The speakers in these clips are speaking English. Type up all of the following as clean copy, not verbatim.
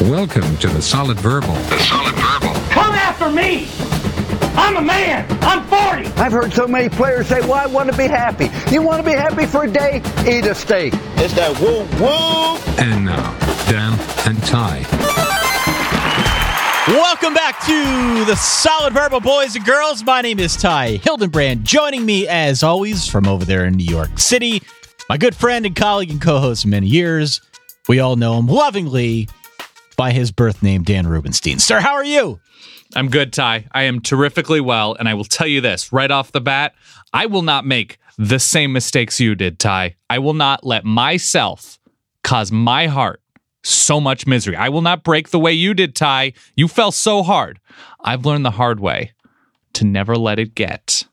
Welcome to the Solid Verbal. The Solid Verbal. Come after me! I'm a man! I'm 40! I've heard so many players say, well, I want to be happy. You want to be happy for a day? Eat a steak. It's that woo-woo! And now, Dan and Ty. Welcome back to the Solid Verbal, boys and girls. My name is Ty Hildenbrand. Joining me, as always, from over there in New York City, my good friend and colleague and co-host of many years. We all know him lovingly by his birth name, Dan Rubenstein. Sir, how are you? I'm good, Ty. I am terrifically well, and I will tell you this, right off the bat, I will not make the same mistakes you did, Ty. I will not let myself cause my heart so much misery. I will not break the way you did, Ty. You fell so hard. I've learned the hard way to never let it get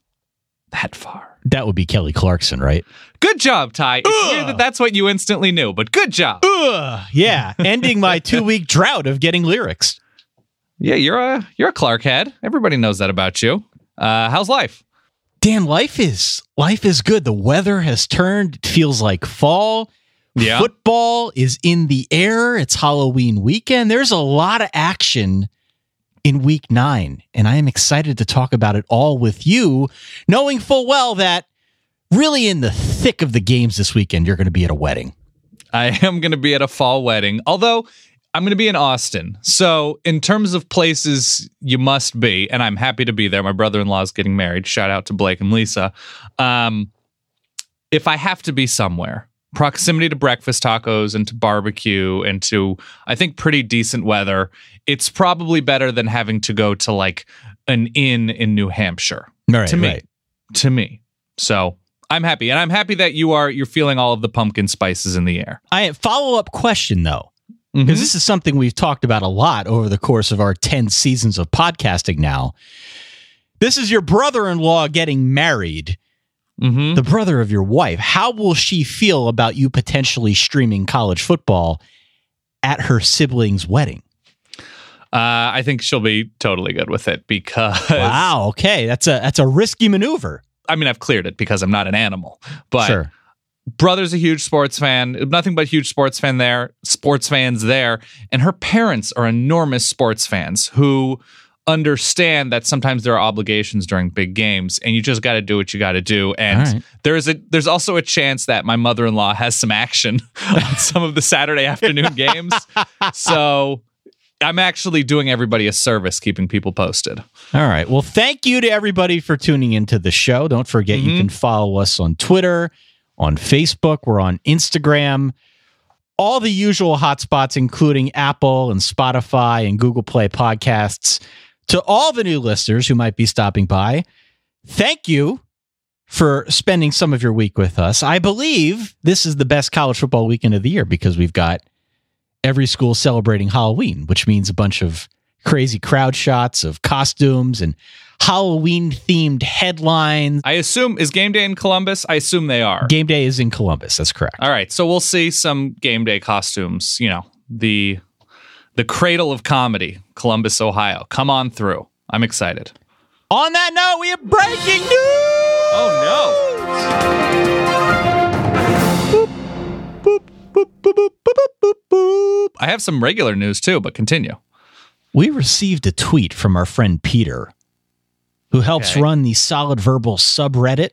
that far. That would be Kelly Clarkson, right? Good job, Ty. It's weird that that's what you instantly knew, but good job. Yeah, ending my 2-week drought of getting lyrics. Yeah, you're a Clark head. Everybody knows that about you. How's life? Dan, life is good. The weather has turned. It feels like fall. Yeah. Football is in the air. It's Halloween weekend. There's a lot of action in week 9, and I am excited to talk about it all with you, knowing full well that really in the thick of the games this weekend, you're going to be at a wedding. I am going to be at a fall wedding, although I'm going to be in Austin. So in terms of places you must be, and I'm happy to be there. My brother-in-law is getting married. Shout out to Blake and Lisa. If I have to be somewhere, proximity to breakfast tacos and to barbecue and to, I think, pretty decent weather, it's probably better than having to go to like an inn in New Hampshire. Right, to me. So I'm happy. And I'm happy that you're feeling all of the pumpkin spices in the air. Follow-up question, though, because this is something we've talked about a lot over the course of our 10 seasons of podcasting now. This is your brother-in-law getting married. The brother of your wife. How will she feel about you potentially streaming college football at her sibling's wedding? I think she'll be totally good with it because... Wow, okay. That's a risky maneuver. I mean, I've cleared it because I'm not an animal. But sure. Brother's a huge sports fan. Nothing but huge sports fans there. And her parents are enormous sports fans who understand that sometimes there are obligations during big games and you just got to do what you got to do. And there's also a chance that my mother-in-law has some action on some of the Saturday afternoon games. So I'm actually doing everybody a service, keeping people posted. All right. Well, thank you to everybody for tuning into the show. Don't forget you can follow us on Twitter, on Facebook. We're on Instagram. All the usual hotspots, including Apple and Spotify and Google Play podcasts. To all the new listeners who might be stopping by, thank you for spending some of your week with us. I believe this is the best college football weekend of the year because we've got every school celebrating Halloween, which means a bunch of crazy crowd shots of costumes and Halloween-themed headlines. I assume, is game day in Columbus? I assume they are. Game day is in Columbus. That's correct. All right. So we'll see some game day costumes, the cradle of comedy, Columbus, Ohio. Come on through. I'm excited. On that note, we have breaking news! Oh, no. Boop, boop, boop, boop, boop, boop, boop. I have some regular news, too, but continue. We received a tweet from our friend Peter, who helps run the Solid Verbal subreddit.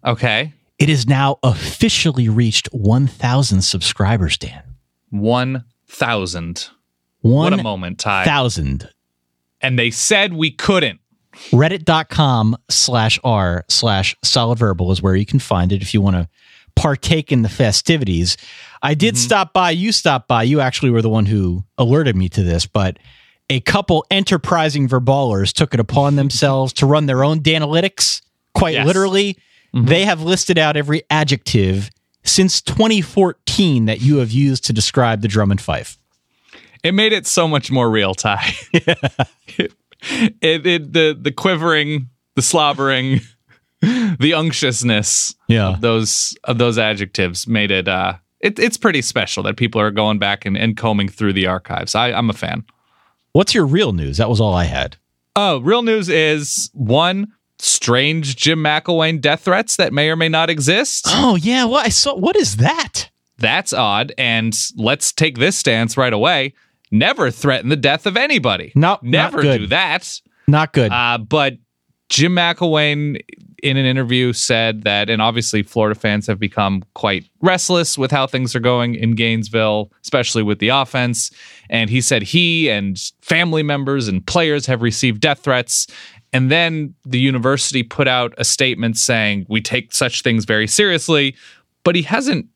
Okay. It has now officially reached 1,000 subscribers, Dan. 1,000. What a moment, Ty. 1,000. And they said we couldn't. Reddit.com/r/solidverbal is where you can find it if you want to partake in the festivities. I did stop by. You stopped by. You actually were the one who alerted me to this, but a couple enterprising verballers took it upon themselves to run their own Danalytics, quite literally. They have listed out every adjective since 2014 that you have used to describe the drum and fife. It made it so much more real, Ty. The quivering, the slobbering, the unctuousness of those adjectives made it. It's pretty special that people are going back and combing through the archives. I'm a fan. What's your real news? That was all I had. Oh, real news is one, strange Jim McElwain death threats that may or may not exist. Oh yeah, well I saw. What is that? That's odd. And let's take this stance right away. never threaten the death of anybody. No, never do that. Not good. But Jim McElwain, in an interview, said that, and obviously Florida fans have become quite restless with how things are going in Gainesville, especially with the offense. And he said he and family members and players have received death threats. And then the university put out a statement saying, we take such things very seriously, but he hasn't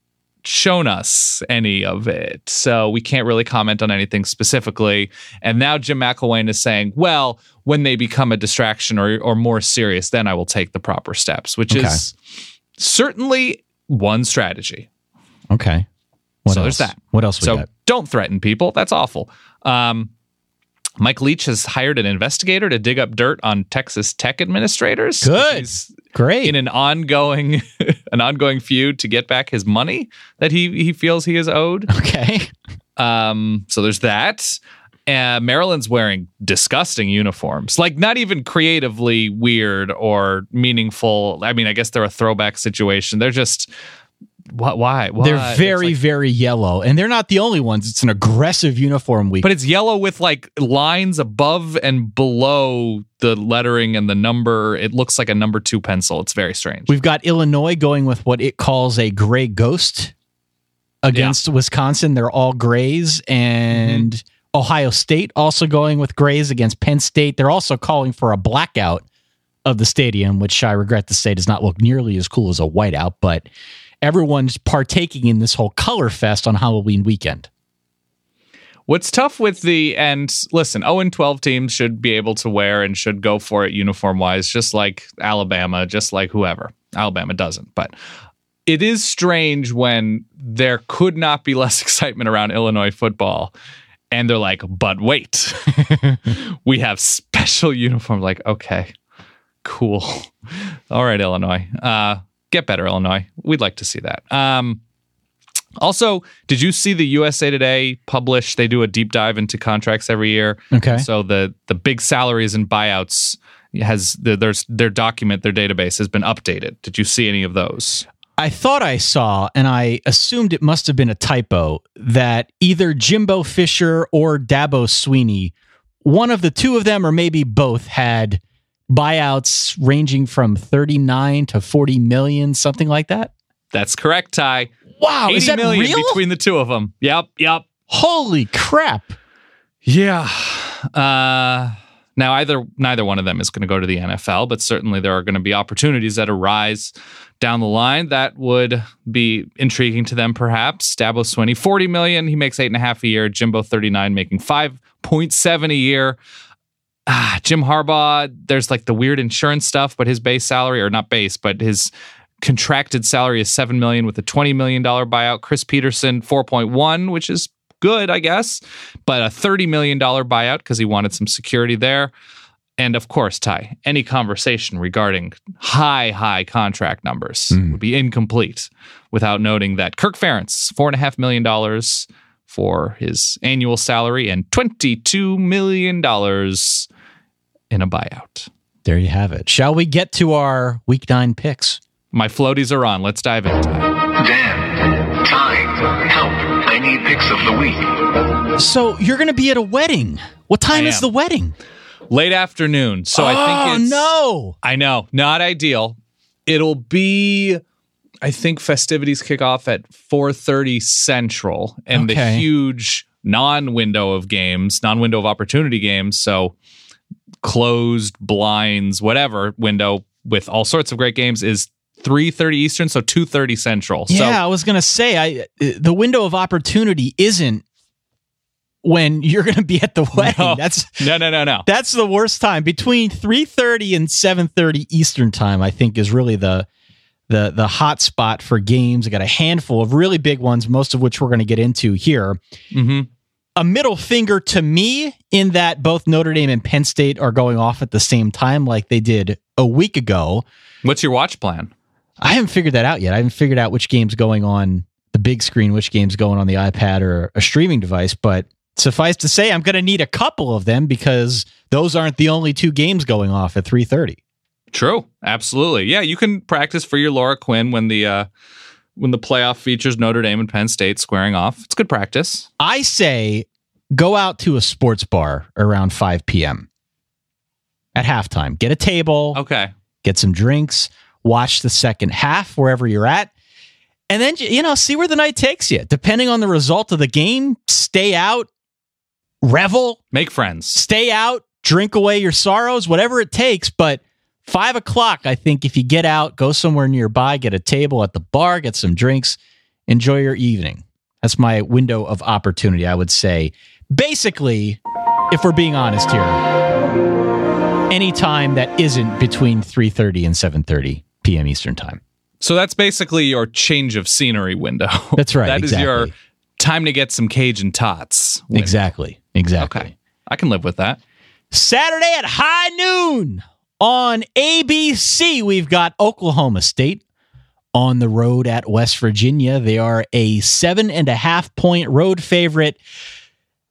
shown us any of it. So we can't really comment on anything specifically. And now Jim McElwain is saying, well, when they become a distraction or more serious, then I will take the proper steps, which is certainly one strategy. Okay. What else? There's that. What else we got? Don't threaten people. That's awful. Mike Leach has hired an investigator to dig up dirt on Texas Tech administrators. Good. Great. In an ongoing feud to get back his money that he feels he is owed. Okay. So there's that. Maryland's wearing disgusting uniforms, like not even creatively weird or meaningful. I mean, I guess they're a throwback situation. They're just why? They're very, very yellow, and they're not the only ones. It's an aggressive uniform week. But it's yellow with like lines above and below the lettering and the number. It looks like a number 2 pencil. It's very strange. We've got Illinois going with what it calls a gray ghost against Wisconsin. They're all grays. And Ohio State also going with grays against Penn State. They're also calling for a blackout of the stadium, which I regret to say does not look nearly as cool as a whiteout, but everyone's partaking in this whole color fest on Halloween weekend. What's tough with listen, 0-12 teams should be able to wear and should go for it uniform-wise, just like Alabama, just like whoever. Alabama doesn't, but it is strange when there could not be less excitement around Illinois football, and they're like, but wait, we have special uniforms. Like, okay, cool. All right, Illinois. Get better, Illinois. We'd like to see that. Also, did you see the USA Today publish? They do a deep dive into contracts every year. Okay. So the big salaries and buyouts their document, their database has been updated. Did you see any of those? I thought I saw, and I assumed it must have been a typo, that either Jimbo Fisher or Dabo Sweeney, one of the two of them, or maybe both, had buyouts ranging from 39 to 40 million, something like that. That's correct, Ty. Wow, 80 is that million real? Between the two of them. Yep. Holy crap. Yeah. Now, neither one of them is going to go to the NFL, but certainly there are going to be opportunities that arise down the line that would be intriguing to them, perhaps. Dabo Swinney, $40 million. He makes $8.5 a year. Jimbo, $39, making $5.7 a year. Jim Harbaugh, there's like the weird insurance stuff, but his base salary, or not base, but his contracted salary is $7 million with a $20 million buyout. Chris Peterson, 4.1, which is good, I guess, but a $30 million buyout because he wanted some security there. And of course, Ty, any conversation regarding high contract numbers would be incomplete without noting that Kirk Ferentz, $4.5 million for his annual salary and $22 million in a buyout. There you have it. Shall we get to our Week 9 picks? My floaties are on. Let's dive in, Ty. Dan, Ty, help. I need picks of the week. So you're going to be at a wedding. What time is the wedding? Late afternoon. So I think it's... no. I know. Not ideal. It'll be... I think festivities kick off at 4:30 Central, and the huge non-window of opportunity games, so closed blinds, whatever window with all sorts of great games is 3:30 Eastern, so 2:30 Central. Yeah, so, I was going to say, the window of opportunity isn't when you're going to be at the wedding. No. That's the worst time. Between 3:30 and 7:30 Eastern time, I think, is really the hot spot for games. I got a handful of really big ones, most of which we're going to get into here. Mm-hmm. A middle finger to me in that both Notre Dame and Penn State are going off at the same time like they did a week ago. What's your watch plan? I haven't figured that out yet. I haven't figured out which game's going on the big screen, which game's going on the iPad or a streaming device, but suffice to say, I'm going to need a couple of them because those aren't the only two games going off at 3:30. True. Absolutely. Yeah, you can practice for your Laura Quinn when the playoff features Notre Dame and Penn State squaring off. It's good practice. I say go out to a sports bar around 5 p.m. at halftime. Get a table. Okay. Get some drinks. Watch the second half wherever you're at. And then, see where the night takes you. Depending on the result of the game, stay out, revel. Make friends. Stay out, drink away your sorrows, whatever it takes. But 5 o'clock, I think if you get out, go somewhere nearby, get a table at the bar, get some drinks, enjoy your evening. That's my window of opportunity, I would say. Basically, if we're being honest here, any time that isn't between 3:30 and 7:30 p.m. Eastern time. So that's basically your change of scenery window. That's right. That exactly. is your time to get some Cajun tots window. Exactly. Okay. I can live with that. Saturday at high noon on ABC, we've got Oklahoma State on the road at West Virginia. They are a 7.5-point road favorite.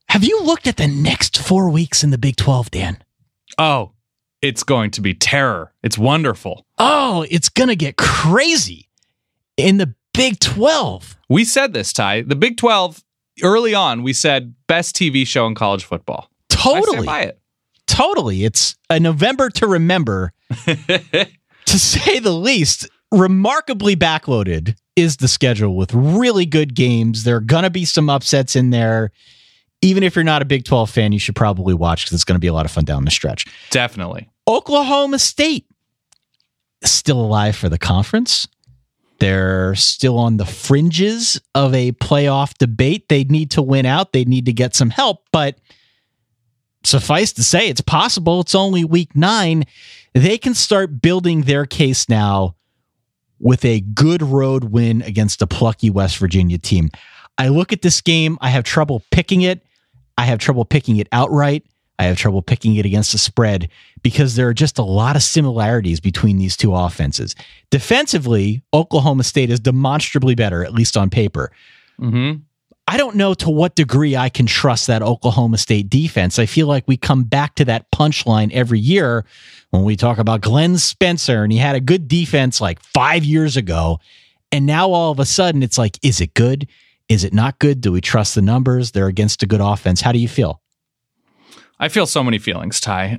Have you looked at the next 4 weeks in the Big 12, Dan? Oh, it's going to be terror. It's wonderful. Oh, it's going to get crazy in the Big 12. We said this, Ty. The Big 12, early on, we said best TV show in college football. Totally. I stand by it. Totally. It's a November to remember, to say the least. Remarkably backloaded is the schedule with really good games. There are going to be some upsets in there. Even if you're not a Big 12 fan, you should probably watch because it's going to be a lot of fun down the stretch. Definitely. Oklahoma State still alive for the conference. They're still on the fringes of a playoff debate. They need to win out. They need to get some help, but suffice to say, it's possible. It's only week 9. They can start building their case now with a good road win against a plucky West Virginia team. I look at this game. I have trouble picking it. I have trouble picking it outright. I have trouble picking it against the spread because there are just a lot of similarities between these two offenses. Defensively, Oklahoma State is demonstrably better, at least on paper. Mm-hmm. I don't know to what degree I can trust that Oklahoma State defense. I feel like we come back to that punchline every year when we talk about Glenn Spencer, and he had a good defense like 5 years ago. And now all of a sudden it's like, is it good? Is it not good? Do we trust the numbers? They're against a good offense. How do you feel? I feel so many feelings, Ty.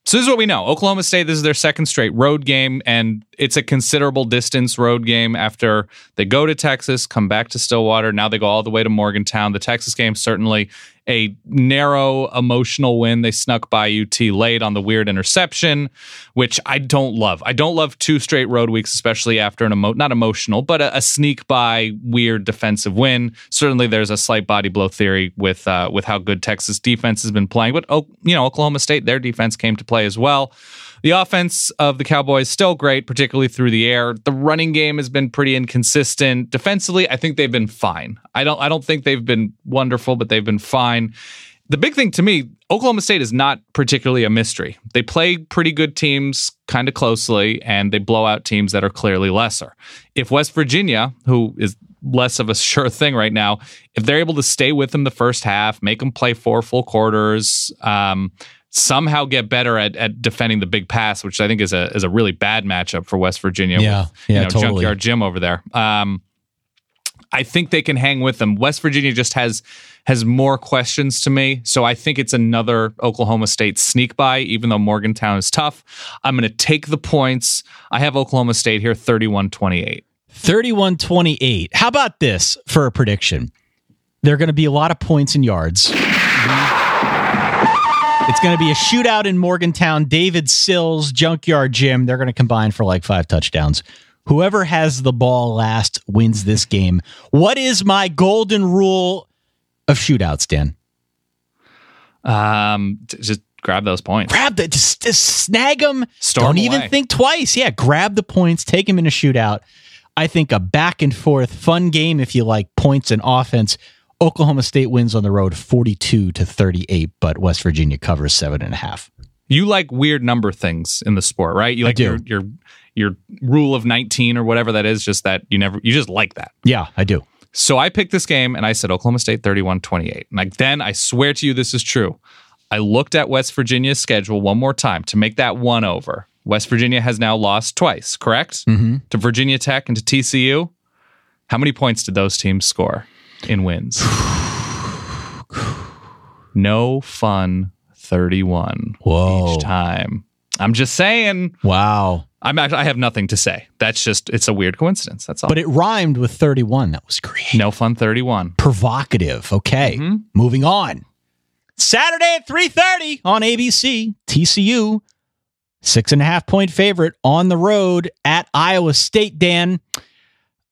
So this is what we know. Oklahoma State, this is their second straight road game, and it's a considerable distance road game after they go to Texas, come back to Stillwater. Now they go all the way to Morgantown. The Texas game, certainly a narrow, emotional win. They snuck by UT late on the weird interception, which I don't love. I don't love 2 straight road weeks, especially after an not emotional, but a sneak by weird defensive win. Certainly there's a slight body blow theory with how good Texas defense has been playing. But Oklahoma State, their defense came to play as well. The offense of the Cowboys still great, particularly through the air. The running game has been pretty inconsistent. Defensively, I think they've been fine. I don't think they've been wonderful, but they've been fine. The big thing to me, Oklahoma State is not particularly a mystery. They play pretty good teams kind of closely, and they blow out teams that are clearly lesser. If West Virginia, who is less of a sure thing right now, if they're able to stay with them the first half, make them play 4 full quarters, somehow get better at defending the big pass, which I think is a really bad matchup for West Virginia. With, totally. Junkyard Jim over there. I think they can hang with them. West Virginia just has more questions to me, so I think it's another Oklahoma State sneak by, even though Morgantown is tough. I'm going to take the points. I have Oklahoma State here, 31-28. 31-28. How about this for a prediction? There are going to be a lot of points and yards. It's going to be a shootout in Morgantown. David Sills, Junkyard Jim, they're going to combine for like 5 touchdowns. Whoever has the ball last wins this game. What is my golden rule of shootouts, Dan? Just grab those points. Just snag them. Storm Don't away. even think twice. Yeah, grab the points, take them in a shootout. I think a back and forth fun game if you like points and offense. Oklahoma State wins on the road 42-38, but West Virginia covers 7.5. You like weird number things in the sport, right? You like your rule of 19 or whatever that is, just that you just like that. Yeah, I do. So I picked this game and I said Oklahoma State 31-28. And then I swear to you this is true. I looked at West Virginia's schedule one more time to make that one over. West Virginia has now lost twice, correct? Mm-hmm. To Virginia Tech and to TCU. How many points did those teams score in wins? No fun 31 Whoa. each time. I'm just saying. Wow. I have nothing to say. That's just, it's a weird coincidence. That's all. But it rhymed with 31. That was great. No fun 31. Provocative. Okay. Moving on. Saturday at 3:30 on ABC. TCU, 6.5-point favorite on the road at Iowa State. Dan,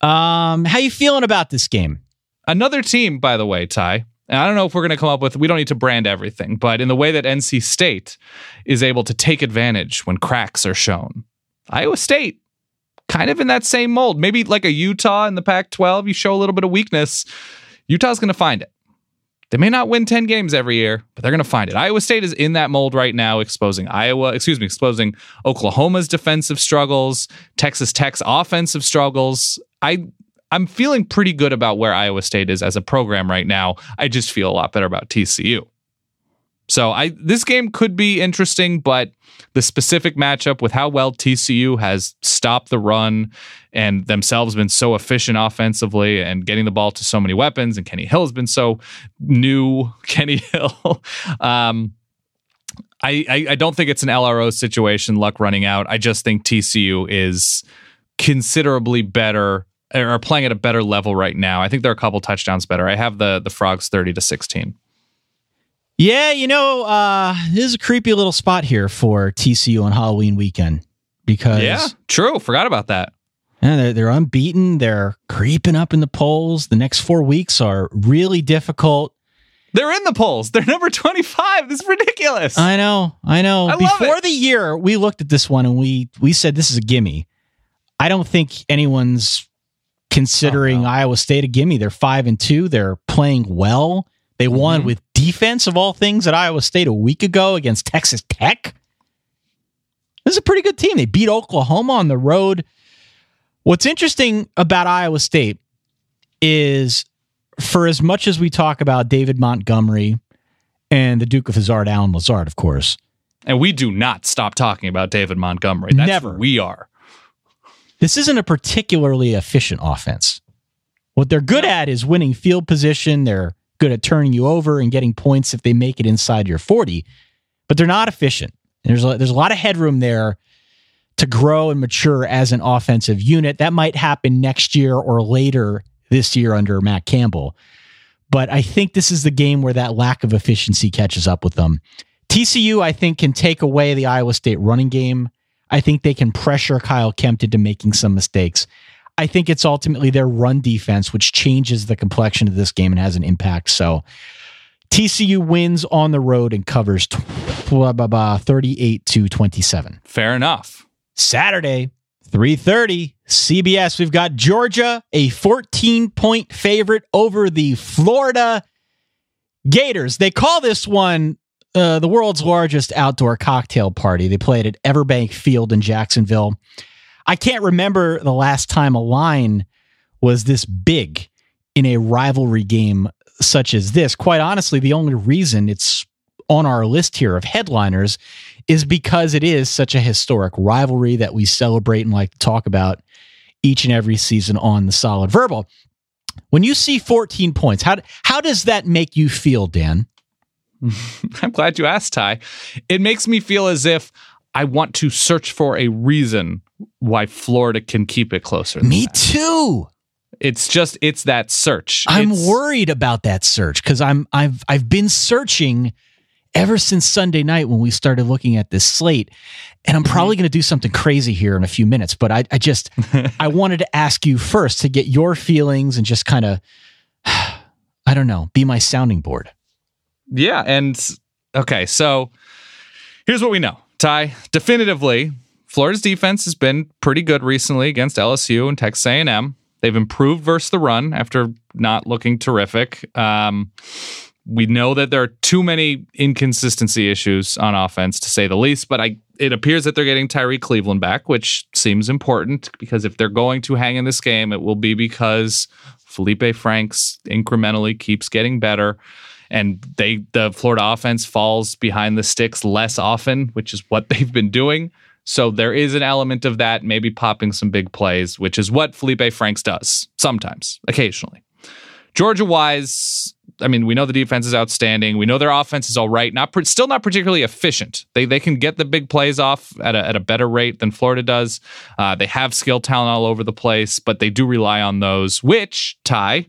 how you feeling about this game? Another team, by the way, Ty. And I don't know if we're going to come up with, we don't need to brand everything, but in the way that NC State is able to take advantage when cracks are shown, Iowa State, kind of in that same mold. Maybe like a Utah in the Pac-12, you show a little bit of weakness, Utah's going to find it. They may not win 10 games every year, but they're going to find it. Iowa State is in that mold right now, exposing Oklahoma's defensive struggles, Texas Tech's offensive struggles. I'm feeling pretty good about where Iowa State is as a program right now. I just feel a lot better about TCU. So this game could be interesting, but the specific matchup with how well TCU has stopped the run and themselves been so efficient offensively and getting the ball to so many weapons, and Kenny Hill has been so new. Kenny Hill. I don't think it's an LRO situation, luck running out. I just think TCU is considerably better, or playing at a better level right now. I think they're a couple touchdowns better. I have the Frogs 30-16. Yeah, this is a creepy little spot here for TCU on Halloween weekend because true. Forgot about that. Yeah, they're unbeaten. They're creeping up in the polls. The next 4 weeks are really difficult. They're in the polls. They're number 25. This is ridiculous. I know. Before the year, we looked at this one and we said this is a gimme. I don't think anyone's considering Iowa State a gimme. They're 5-2. They're playing well. They won with defense of all things at Iowa State a week ago against Texas Tech. This is a pretty good team. They beat Oklahoma on the road. What's interesting about Iowa State is, for as much as we talk about David Montgomery and the Duke of Hazzard, Alan Lazard, of course. And we do not stop talking about David Montgomery. That's Never. Who we are. This isn't a particularly efficient offense. What they're good at is winning field position. They're good at turning you over and getting points if they make it inside your 40, but they're not efficient. There's a lot of headroom there to grow and mature as an offensive unit. That might happen next year or later this year under Matt Campbell. But I think this is the game where that lack of efficiency catches up with them. TCU, I think, can take away the Iowa State running game. I think they can pressure Kyle Kempt into making some mistakes. I think it's ultimately their run defense, which changes the complexion of this game and has an impact. So TCU wins on the road and covers 38-27. Fair enough. Saturday, 3:30, CBS. We've got Georgia, a 14-point favorite over the Florida Gators. They call this one the world's largest outdoor cocktail party. They played at Everbank Field in Jacksonville. I can't remember the last time a line was this big in a rivalry game such as this. Quite honestly, the only reason it's on our list here of headliners is because it is such a historic rivalry that we celebrate and like to talk about each and every season on the Solid Verbal. When you see 14 points, how does that make you feel, Dan? I'm glad you asked, Ty. It makes me feel as if I want to search for a reason why Florida can keep it closer than Me that. too. It's that search. I'm worried about that search because I've been searching ever since Sunday night when we started looking at this slate, and I'm probably going to do something crazy here in a few minutes. But I just I wanted to ask you first to get your feelings and just kind of I don't know, be my sounding board. Yeah, and okay, so here's what we know, Ty. Definitively, Florida's defense has been pretty good recently against LSU and Texas A&M. They've improved versus the run after not looking terrific. We know that there are too many inconsistency issues on offense, to say the least, but it appears that they're getting Tyree Cleveland back, which seems important because if they're going to hang in this game, it will be because Felipe Franks incrementally keeps getting better, and the Florida offense falls behind the sticks less often, which is what they've been doing. So there is an element of that, maybe popping some big plays, which is what Felipe Franks does sometimes, occasionally. Georgia-wise, we know the defense is outstanding. We know their offense is all right. Still not particularly efficient. They can get the big plays off at a better rate than Florida does. They have skill talent all over the place, but they do rely on those, which, Ty,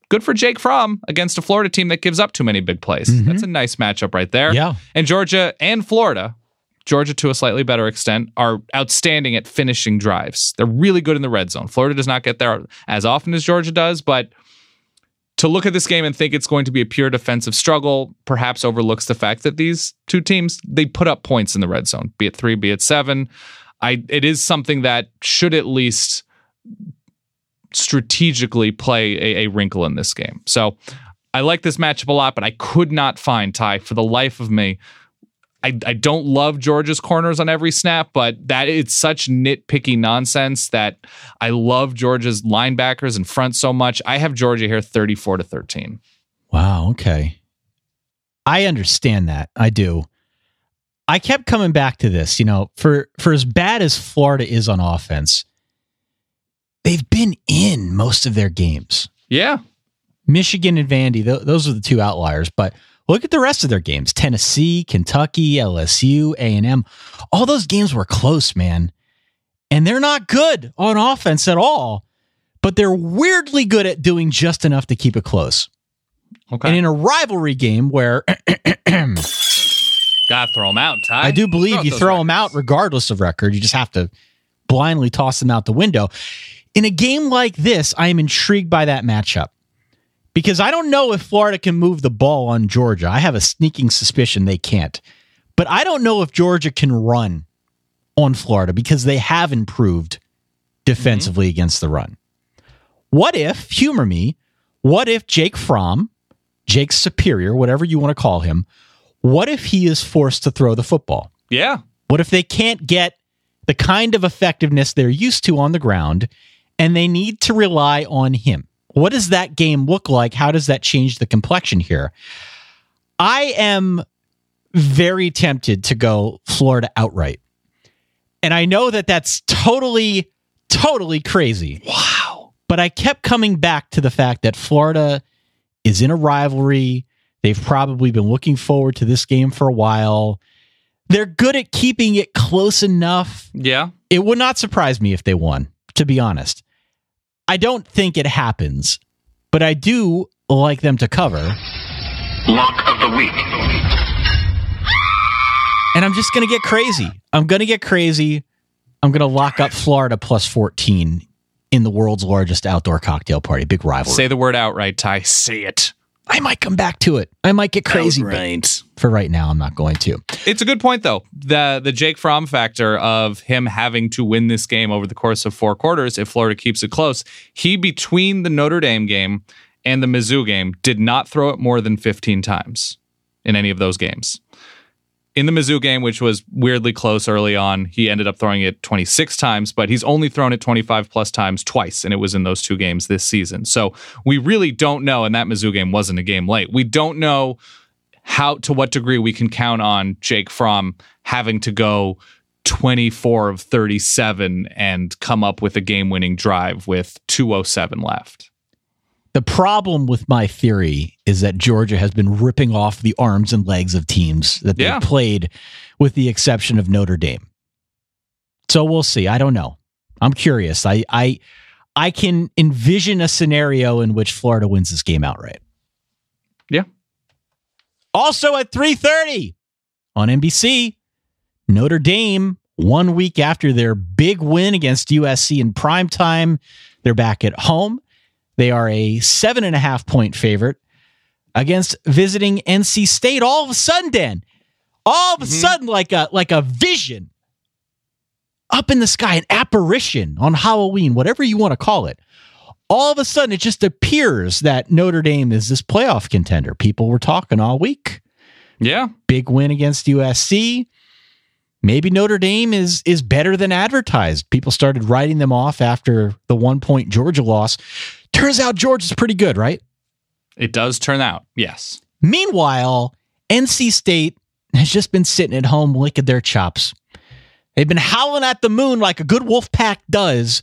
good for Jake Fromm against a Florida team that gives up too many big plays. Mm-hmm. That's a nice matchup right there. Yeah. And Georgia and Florida, Georgia to a slightly better extent, are outstanding at finishing drives. They're really good in the red zone. Florida does not get there as often as Georgia does, but to look at this game and think it's going to be a pure defensive struggle perhaps overlooks the fact that these two teams, they put up points in the red zone, be it 3, be it 7. It is something that should at least strategically play a wrinkle in this game. So I like this matchup a lot, but I could not find, Ty, for the life of me. I don't love Georgia's corners on every snap, but that it's such nitpicky nonsense that I love Georgia's linebackers and front so much. I have Georgia here 34-13. Wow. Okay. I understand that. I do. I kept coming back to this, for as bad as Florida is on offense, they've been in most of their games. Yeah. Michigan and Vandy, those are the two outliers, but look at the rest of their games. Tennessee, Kentucky, LSU, A&M. All those games were close, man. And they're not good on offense at all, but they're weirdly good at doing just enough to keep it close. Okay. And in a rivalry game where... Gotta throw them out, Ty. I do believe you throw them out regardless of record. You just have to blindly toss them out the window. In a game like this, I am intrigued by that matchup because I don't know if Florida can move the ball on Georgia. I have a sneaking suspicion they can't. But I don't know if Georgia can run on Florida because they have improved defensively against the run. What if, humor me, what if Jake Fromm, Jake's superior, whatever you want to call him, what if he is forced to throw the football? Yeah. What if they can't get the kind of effectiveness they're used to on the ground and they need to rely on him? What does that game look like? How does that change the complexion here? I am very tempted to go Florida outright. And I know that that's totally crazy. Wow. But I kept coming back to the fact that Florida is in a rivalry. They've probably been looking forward to this game for a while. They're good at keeping it close enough. Yeah. It would not surprise me if they won, to be honest. I don't think it happens, but I do like them to cover. Lock of the week. And I'm just going to get crazy. I'm going to lock up Florida plus 14 in the world's largest outdoor cocktail party. Big rivalry. Say the word outright, Ty. Say it. I might come back to it. I might get crazy. But for right now, I'm not going to. It's a good point, though. The Jake Fromm factor of him having to win this game over the course of 4 quarters if Florida keeps it close. He, between the Notre Dame game and the Mizzou game, did not throw it more than 15 times in any of those games. In the Mizzou game, which was weirdly close early on, he ended up throwing it 26 times, but he's only thrown it 25 plus times twice, and it was in those 2 games this season. So we really don't know, and that Mizzou game wasn't a game late. We don't know to what degree we can count on Jake Fromm having to go 24 of 37 and come up with a game-winning drive with 2:07 left. The problem with my theory is that Georgia has been ripping off the arms and legs of teams that they've played, with the exception of Notre Dame. So we'll see. I don't know. I'm curious. I can envision a scenario in which Florida wins this game outright. Yeah. Also at 3:30 on NBC, Notre Dame, 1 week after their big win against USC in primetime, they're back at home. They are a 7.5-point favorite against visiting NC State. All of a sudden, Dan, like a vision up in the sky, an apparition on Halloween, whatever you want to call it. All of a sudden, it just appears that Notre Dame is this playoff contender. People were talking all week. Yeah. Big win against USC. Maybe Notre Dame is better than advertised. People started writing them off after the 1-point Georgia loss. Turns out Georgia's pretty good, right? It does turn out, yes. Meanwhile, NC State has just been sitting at home licking their chops. They've been howling at the moon like a good wolf pack does,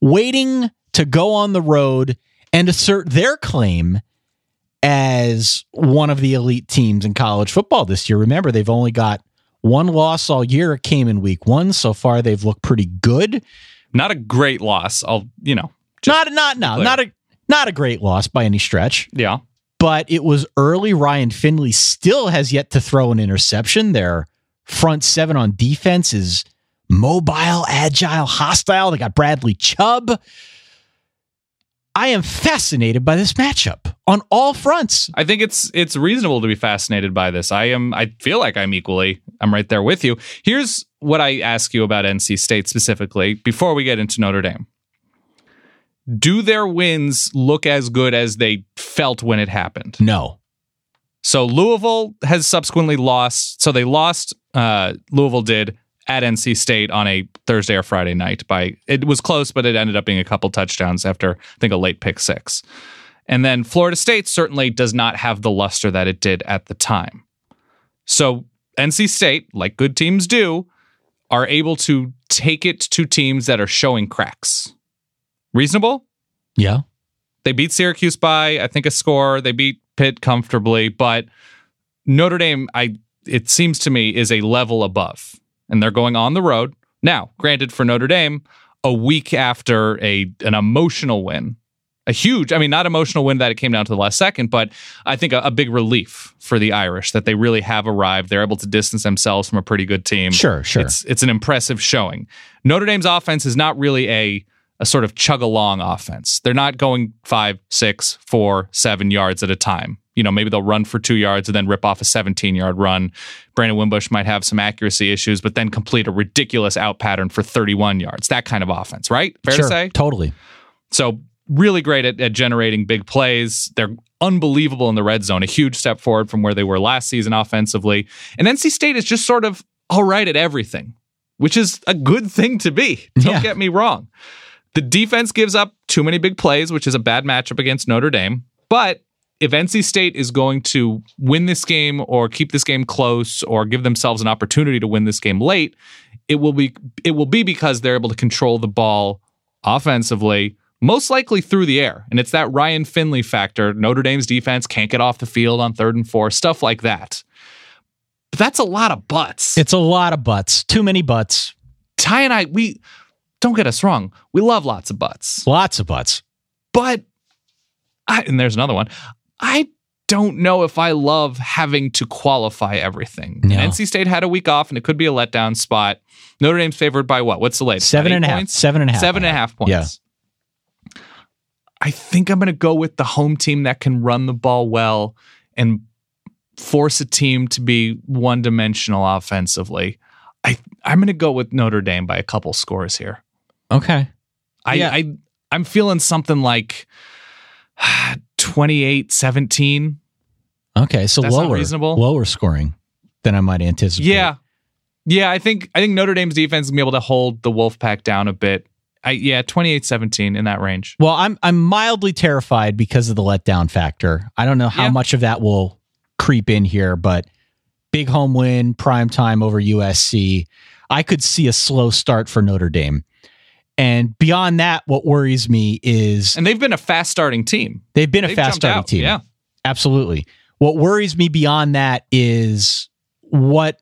waiting to go on the road and assert their claim as one of the elite teams in college football this year. Remember, they've only got one loss all year. It came in week 1. So far, they've looked pretty good. Not a great loss. Not a great loss by any stretch. Yeah. But it was early. Ryan Finley still has yet to throw an interception. Their front 7 on defense is mobile, agile, hostile. They got Bradley Chubb. I am fascinated by this matchup on all fronts. I think it's reasonable to be fascinated by this. I feel like I'm right there with you. Here's what I ask you about NC State specifically before we get into Notre Dame. Do their wins look as good as they felt when it happened? No. So Louisville has subsequently lost. So they lost, Louisville did, at NC State on a Thursday or Friday night. It was close, but it ended up being a couple touchdowns after, I think, a late pick 6. And then Florida State certainly does not have the luster that it did at the time. So NC State, like good teams do, are able to take it to teams that are showing cracks. Reasonable? Yeah. They beat Syracuse by, I think, a score. They beat Pitt comfortably, but Notre Dame, it seems to me, is a level above. And they're going on the road. Now, granted, for Notre Dame, a week after an emotional win, not emotional win that it came down to the last second, but I think a big relief for the Irish that they really have arrived. They're able to distance themselves from a pretty good team. Sure. It's an impressive showing. Notre Dame's offense is not really a sort of chug-along offense. They're not going 5, 6, 4, 7 yards at a time. Maybe they'll run for 2 yards and then rip off a 17-yard run. Brandon Wimbush might have some accuracy issues, but then complete a ridiculous out pattern for 31 yards. That kind of offense, right? Fair to say? Totally. So really great at generating big plays. They're unbelievable in the red zone. A huge step forward from where they were last season offensively. And NC State is just sort of all right at everything, which is a good thing to be. Don't get me wrong. The defense gives up too many big plays, which is a bad matchup against Notre Dame. But if NC State is going to win this game or keep this game close or give themselves an opportunity to win this game late, it will be because they're able to control the ball offensively, most likely through the air. And it's that Ryan Finley factor. Notre Dame's defense can't get off the field on 3rd and 4, stuff like that. But that's a lot of buts. It's a lot of buts. Too many buts. Ty and I, don't get us wrong, we love lots of buts. Lots of buts. But, and there's another one, I don't know if I love having to qualify everything. No. NC State had a week off, and it could be a letdown spot. Notre Dame's favored by what? What's the latest? 7.5 points? 7.5. 7.5 points. Yeah. I think I'm going to go with the home team that can run the ball well and force a team to be one-dimensional offensively. I'm going to go with Notre Dame by a couple scores here. Okay. I'm feeling something like 28-17. Okay, so That's not reasonable. Lower scoring than I might anticipate. Yeah. I think Notre Dame's defense is going to be able to hold the Wolfpack down a bit. 28-17 in that range. Well, I'm mildly terrified because of the letdown factor. I don't know how much of that will creep in here, but big home win, prime time over USC. I could see a slow start for Notre Dame. And beyond that, what worries me is... And they've been a fast-starting team. They've been a fast-starting team. Yeah. Absolutely. What worries me beyond that is what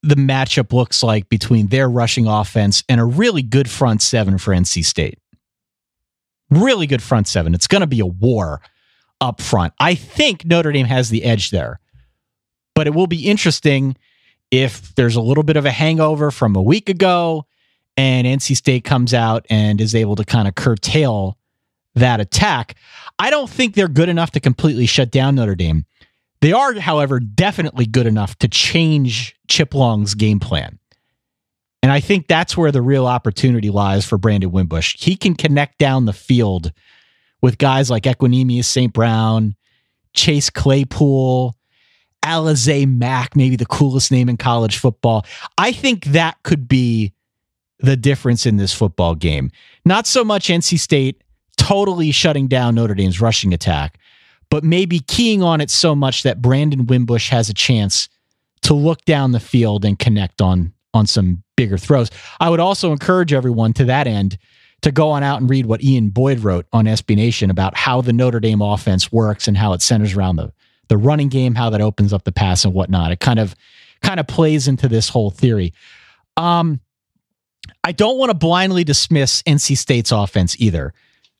the matchup looks like between their rushing offense and a really good front 7 for NC State. Really good front 7. It's going to be a war up front. I think Notre Dame has the edge there. But it will be interesting if there's a little bit of a hangover from a week ago and NC State comes out and is able to kind of curtail that attack. I don't think they're good enough to completely shut down Notre Dame. They are, however, definitely good enough to change Chip Long's game plan. And I think that's where the real opportunity lies for Brandon Wimbush. He can connect down the field with guys like Equinemius St. Brown, Chase Claypool, Alize Mack, maybe the coolest name in college football. I think that could be the difference in this football game. Not so much NC State totally shutting down Notre Dame's rushing attack, but maybe keying on it so much that Brandon Wimbush has a chance to look down the field and connect on some bigger throws. I would also encourage everyone to that end to go on out and read what Ian Boyd wrote on SB Nation about how the Notre Dame offense works and how it centers around the running game, how that opens up the pass and whatnot. It kind of plays into this whole theory. I don't want to blindly dismiss NC State's offense either.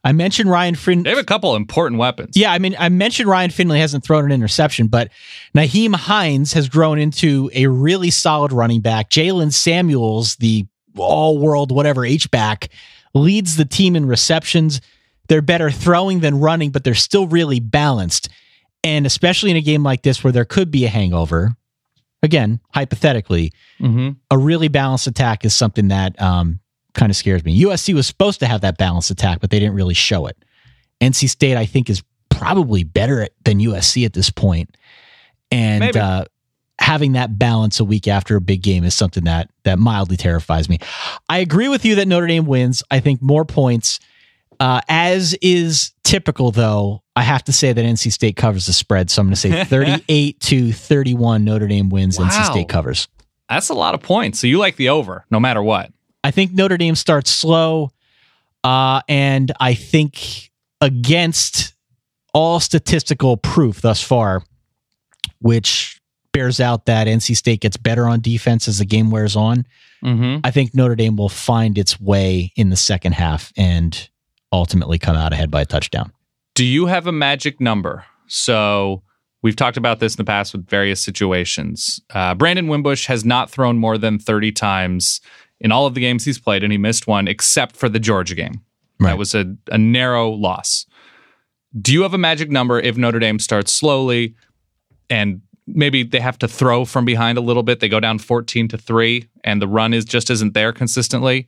I mentioned Ryan Finley. They have a couple important weapons. Yeah, I mean, I mentioned Ryan Finley hasn't thrown an interception, but Naheem Hines has grown into a really solid running back. Jalen Samuels, the all-world whatever H-back, leads the team in receptions. They're better throwing than running, but they're still really balanced. And especially in a game like this where there could be a hangover, again, hypothetically, a really balanced attack is something that kind of scares me. USC was supposed to have that balanced attack, but they didn't really show it. NC State, I think, is probably better than USC at this point. And having that balance a week after a big game is something that mildly terrifies me. I agree with you that Notre Dame wins. I think more points. As is typical, though, I have to say that NC State covers the spread. So I'm going to say 38-31 Notre Dame wins. Wow. NC State covers. That's a lot of points. So you like the over, no matter what. I think Notre Dame starts slow, and I think against all statistical proof thus far, which bears out that NC State gets better on defense as the game wears on, I think Notre Dame will find its way in the second half and ultimately come out ahead by a touchdown. Do you have a magic number? So we've talked about this in the past with various situations. Brandon Wimbush has not thrown more than 30 times in all of the games he's played, and he missed one except for the Georgia game. Right. That was a narrow loss. Do you have a magic number if Notre Dame starts slowly and maybe they have to throw from behind a little bit? They go down 14-3 and the run isn't there consistently.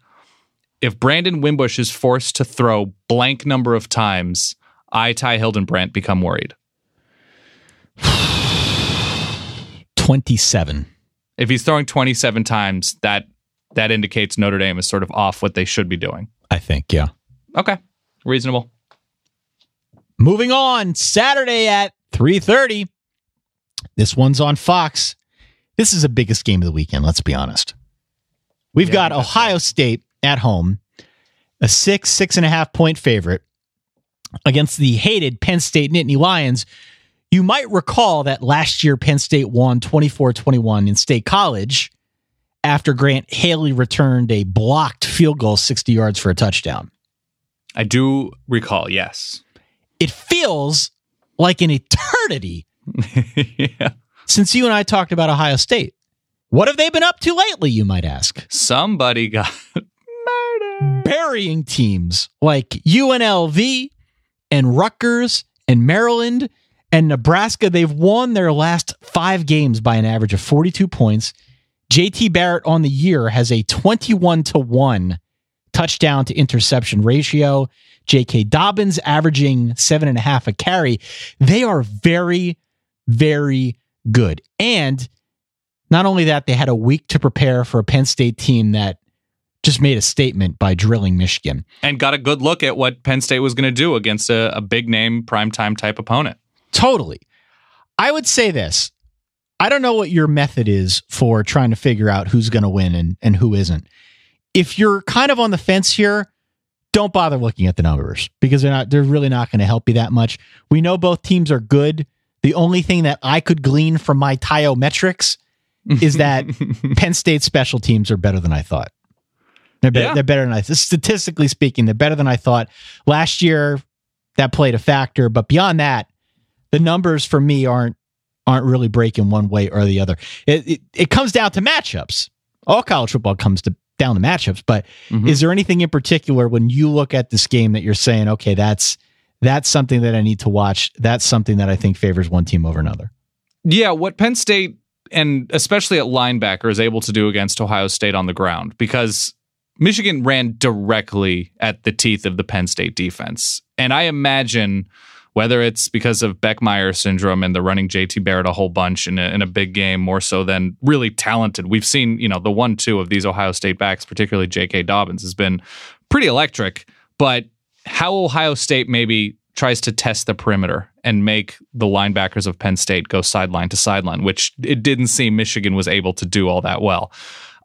If Brandon Wimbush is forced to throw blank number of times, Ty Hildenbrandt become worried. 27. If he's throwing 27 times, that indicates Notre Dame is sort of off what they should be doing. I think, yeah. Okay. Reasonable. Moving on, Saturday at 3:30. This one's on Fox. This is the biggest game of the weekend, let's be honest. We've got Ohio State at home, a 6.5 point favorite against the hated Penn State Nittany Lions. You might recall that last year Penn State won 24-21 in State College after Grant Haley returned a blocked field goal 60 yards for a touchdown. I do recall, yes. It feels like an eternity since you and I talked about Ohio State. What have they been up to lately, you might ask? Somebody got murdered. Burying teams like UNLV and Rutgers and Maryland and Nebraska. They've won their last 5 games by an average of 42 points. JT Barrett on the year has a 21-1 touchdown to interception ratio. J.K. Dobbins averaging 7.5 a carry. They are very, very good. And not only that, they had a week to prepare for a Penn State team that just made a statement by drilling Michigan. And got a good look at what Penn State was going to do against a big name primetime type opponent. Totally. I would say this. I don't know what your method is for trying to figure out who's going to win and who isn't. If you're kind of on the fence here, don't bother looking at the numbers because they're really not going to help you that much. We know both teams are good. The only thing that I could glean from my Tyometrics is that Penn State special teams are better than I thought. They're better than I thought. Statistically speaking, they're better than I thought. Last year, that played a factor, but beyond that, the numbers for me aren't really breaking one way or the other. It comes down to matchups. All college football comes down to matchups, but is there anything in particular when you look at this game that you're saying, okay, that's something that I need to watch. That's something that I think favors one team over another. Yeah, what Penn State, and especially at linebacker, is able to do against Ohio State on the ground, because Michigan ran directly at the teeth of the Penn State defense. And I imagine, whether it's because of Beckmeyer syndrome and the running JT Barrett a whole bunch in a big game, more so than really talented. We've seen, the 1-2 of these Ohio State backs, particularly J.K. Dobbins, has been pretty electric. But how Ohio State maybe tries to test the perimeter and make the linebackers of Penn State go sideline to sideline, which it didn't seem Michigan was able to do all that well.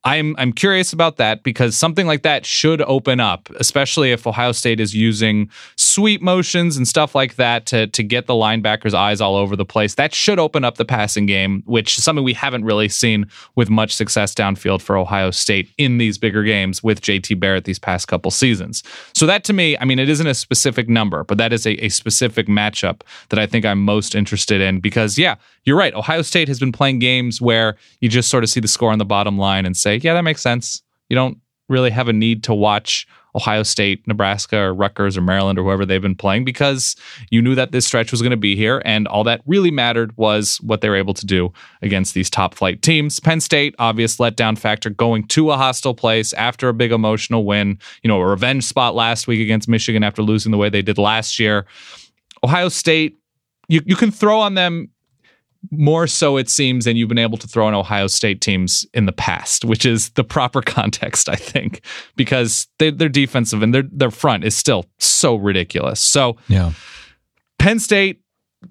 I'm curious about that because something like that should open up, especially if Ohio State is using sweep motions and stuff like that to get the linebackers' eyes all over the place. That should open up the passing game, which is something we haven't really seen with much success downfield for Ohio State in these bigger games with JT Barrett these past couple seasons. So that to me, I mean, it isn't a specific number, but that is a specific matchup that I think I'm most interested in because, yeah, you're right. Ohio State has been playing games where you just sort of see the score on the bottom line and say, yeah, that makes sense. You don't really have a need to watch Ohio State, Nebraska, or Rutgers, or Maryland, or whoever they've been playing because you knew that this stretch was going to be here, and all that really mattered was what they were able to do against these top-flight teams. Penn State, obvious letdown factor, going to a hostile place after a big emotional win, a revenge spot last week against Michigan after losing the way they did last year. Ohio State, you can throw on them more so, it seems, than you've been able to throw in Ohio State teams in the past, which is the proper context, I think, because their defensive and their front is still so ridiculous. So, yeah, Penn State,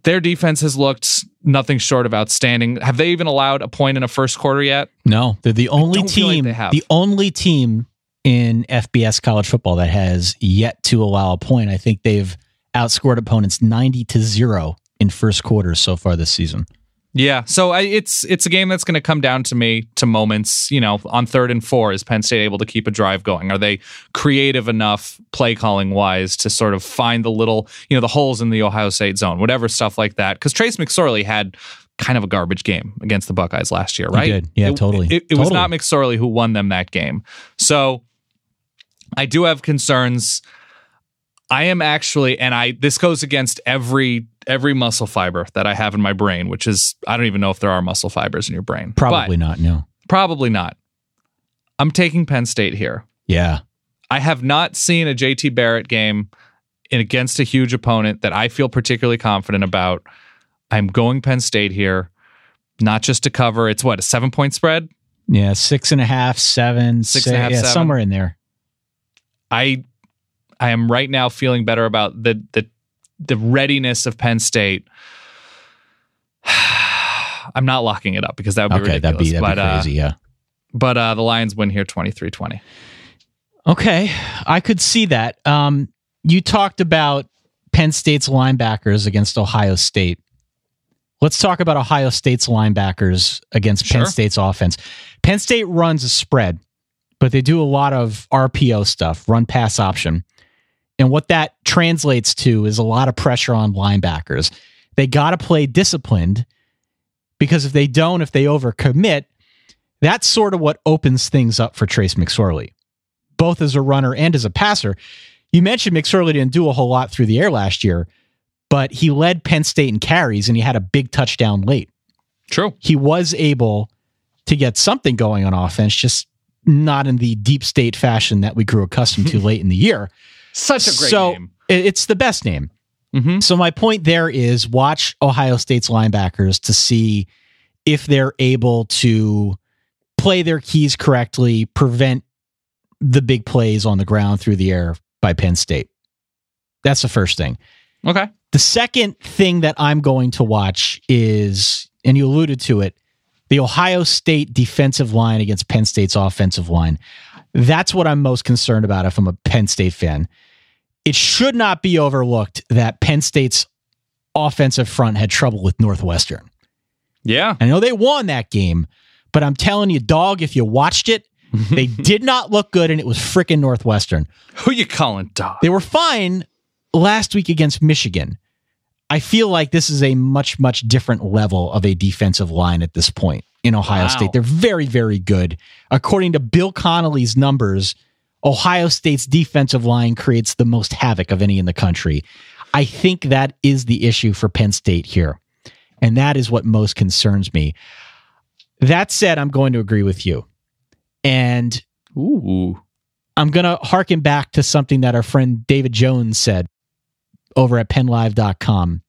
their defense has looked nothing short of outstanding. Have they even allowed a point in a first quarter yet? No, they're the only team. The only team in FBS college football that has yet to allow a point. I think they've outscored opponents 90-0 in first quarters so far this season. Yeah, so it's a game that's going to come down to moments, on 3rd and 4. Is Penn State able to keep a drive going? Are they creative enough play calling wise to sort of find the little, the holes in the Ohio State zone, whatever stuff like that? Because Trace McSorley had kind of a garbage game against the Buckeyes last year, right? He did. Yeah, totally. It was not McSorley who won them that game. So I do have concerns. I am actually, and this goes against every muscle fiber that I have in my brain, which is, I don't even know if there are muscle fibers in your brain. Probably not, no. Probably not. I'm taking Penn State here. Yeah. I have not seen a JT Barrett game against a huge opponent that I feel particularly confident about. I'm going Penn State here, not just to cover. It's what, a 7-point spread? Yeah, 6.5, 7, 6.5, 7. Somewhere in there. I am right now feeling better about the readiness of Penn State. I'm not locking it up because that would be ridiculous. That'd be crazy, yeah. But the Lions win here 23-20. Okay, I could see that. You talked about Penn State's linebackers against Ohio State. Let's talk about Ohio State's linebackers against Penn State's offense. Penn State runs a spread, but they do a lot of RPO stuff, run pass option. And what that translates to is a lot of pressure on linebackers. They got to play disciplined because if they overcommit, that's sort of what opens things up for Trace McSorley, both as a runner and as a passer. You mentioned McSorley didn't do a whole lot through the air last year, but he led Penn State in carries and he had a big touchdown late. True. He was able to get something going on offense, just not in the deep state fashion that we grew accustomed to late in the year. Such a great name. It's the best name. Mm-hmm. So my point there is watch Ohio State's linebackers to see if they're able to play their keys correctly, prevent the big plays on the ground through the air by Penn State. That's the first thing. Okay. The second thing that I'm going to watch is, and you alluded to it, the Ohio State defensive line against Penn State's offensive line. That's what I'm most concerned about if I'm a Penn State fan. It should not be overlooked that Penn State's offensive front had trouble with Northwestern. Yeah. I know they won that game, but I'm telling you, dog, if you watched it, they did not look good, and it was freaking Northwestern. Who you calling dog? They were fine last week against Michigan. I feel like this is a much, much different level of a defensive line at this point in Ohio State. They're very, very good. According to Bill Connolly's numbers, Ohio State's defensive line creates the most havoc of any in the country. I think that is the issue for Penn State here, and that is what most concerns me. That said, I'm going to agree with you. And I'm going to harken back to something that our friend David Jones said over at PennLive.com.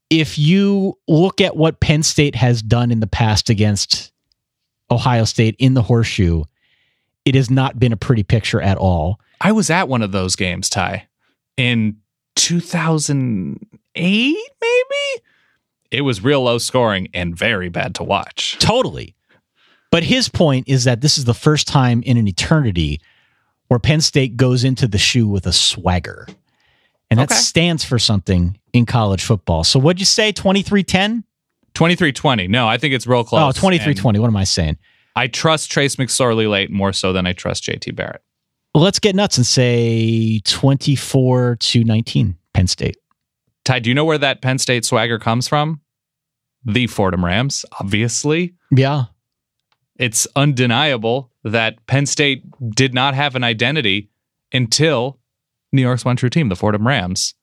If you look at what Penn State has done in the past against Ohio State in the Horseshoe, it has not been a pretty picture at all. I was at one of those games, Ty, in 2008, maybe? It was real low scoring and very bad to watch. Totally. But his point is that this is the first time in an eternity where Penn State goes into the shoe with a swagger. And that stands for something in college football. So what'd you say, 23-10? 23-20. No, I think it's real close. Oh, 23-20. What am I saying? I trust Trace McSorley late more so than I trust JT Barrett. Well, let's get nuts and say 24-19, Penn State. Ty, do you know where that Penn State swagger comes from? The Fordham Rams, obviously. Yeah. It's undeniable that Penn State did not have an identity until New York's one true team, the Fordham Rams,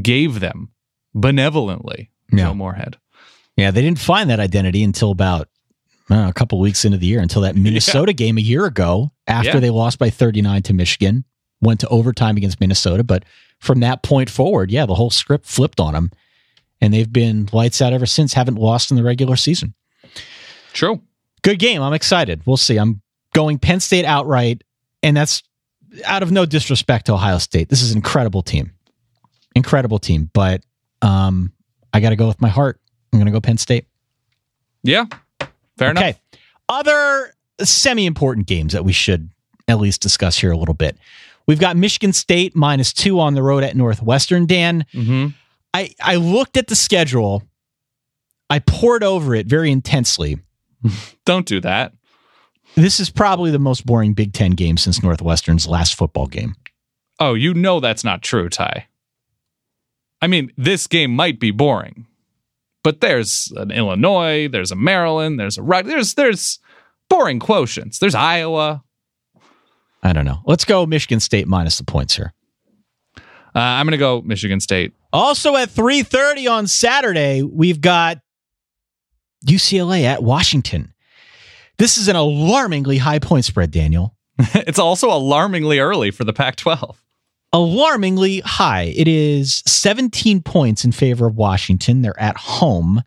gave them benevolently Joe Moorhead. Yeah, they didn't find that identity until about a couple weeks into the year, until that Minnesota game a year ago, after they lost by 39 to Michigan, went to overtime against Minnesota. But from that point forward, the whole script flipped on them, and they've been lights out ever since, haven't lost in the regular season. True. Good game. I'm excited. We'll see. I'm going Penn State outright, and that's out of no disrespect to Ohio State. This is an incredible team. Incredible team, but I got to go with my heart. I'm going to go Penn State. Yeah, fair enough. Okay. Other semi-important games that we should at least discuss here a little bit. We've got Michigan State -2 on the road at Northwestern, Dan. Mm-hmm. I looked at the schedule. I pored over it very intensely. Don't do that. This is probably the most boring Big Ten game since Northwestern's last football game. Oh, you know that's not true, Ty. I mean, this game might be boring, but there's an Illinois, there's a Maryland, there's boring quotients. There's Iowa. I don't know. Let's go Michigan State minus the points here. I'm going to go Michigan State. Also at 3:30 on Saturday, we've got UCLA at Washington. This is an alarmingly high point spread, Daniel. It's also alarmingly early for the Pac-12. Alarmingly high. It is 17 points in favor of Washington. They're at home.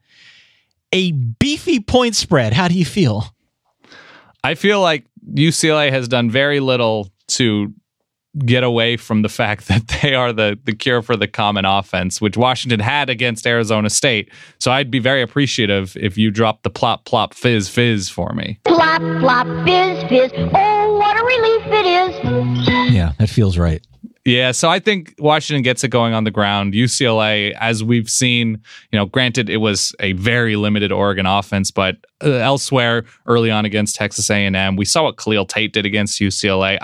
A beefy point spread. How do you feel? I feel like UCLA has done very little to get away from the fact that they are the cure for the common offense, which Washington had against Arizona State. So I'd be very appreciative if you dropped the plop, plop, fizz, fizz for me. Plop, plop, fizz, fizz. Oh, what a relief it is. Yeah, that feels right. Yeah, so I think Washington gets it going on the ground. UCLA, as we've seen, granted it was a very limited Oregon offense, but elsewhere early on against Texas A&M, we saw what Khalil Tate did against UCLA.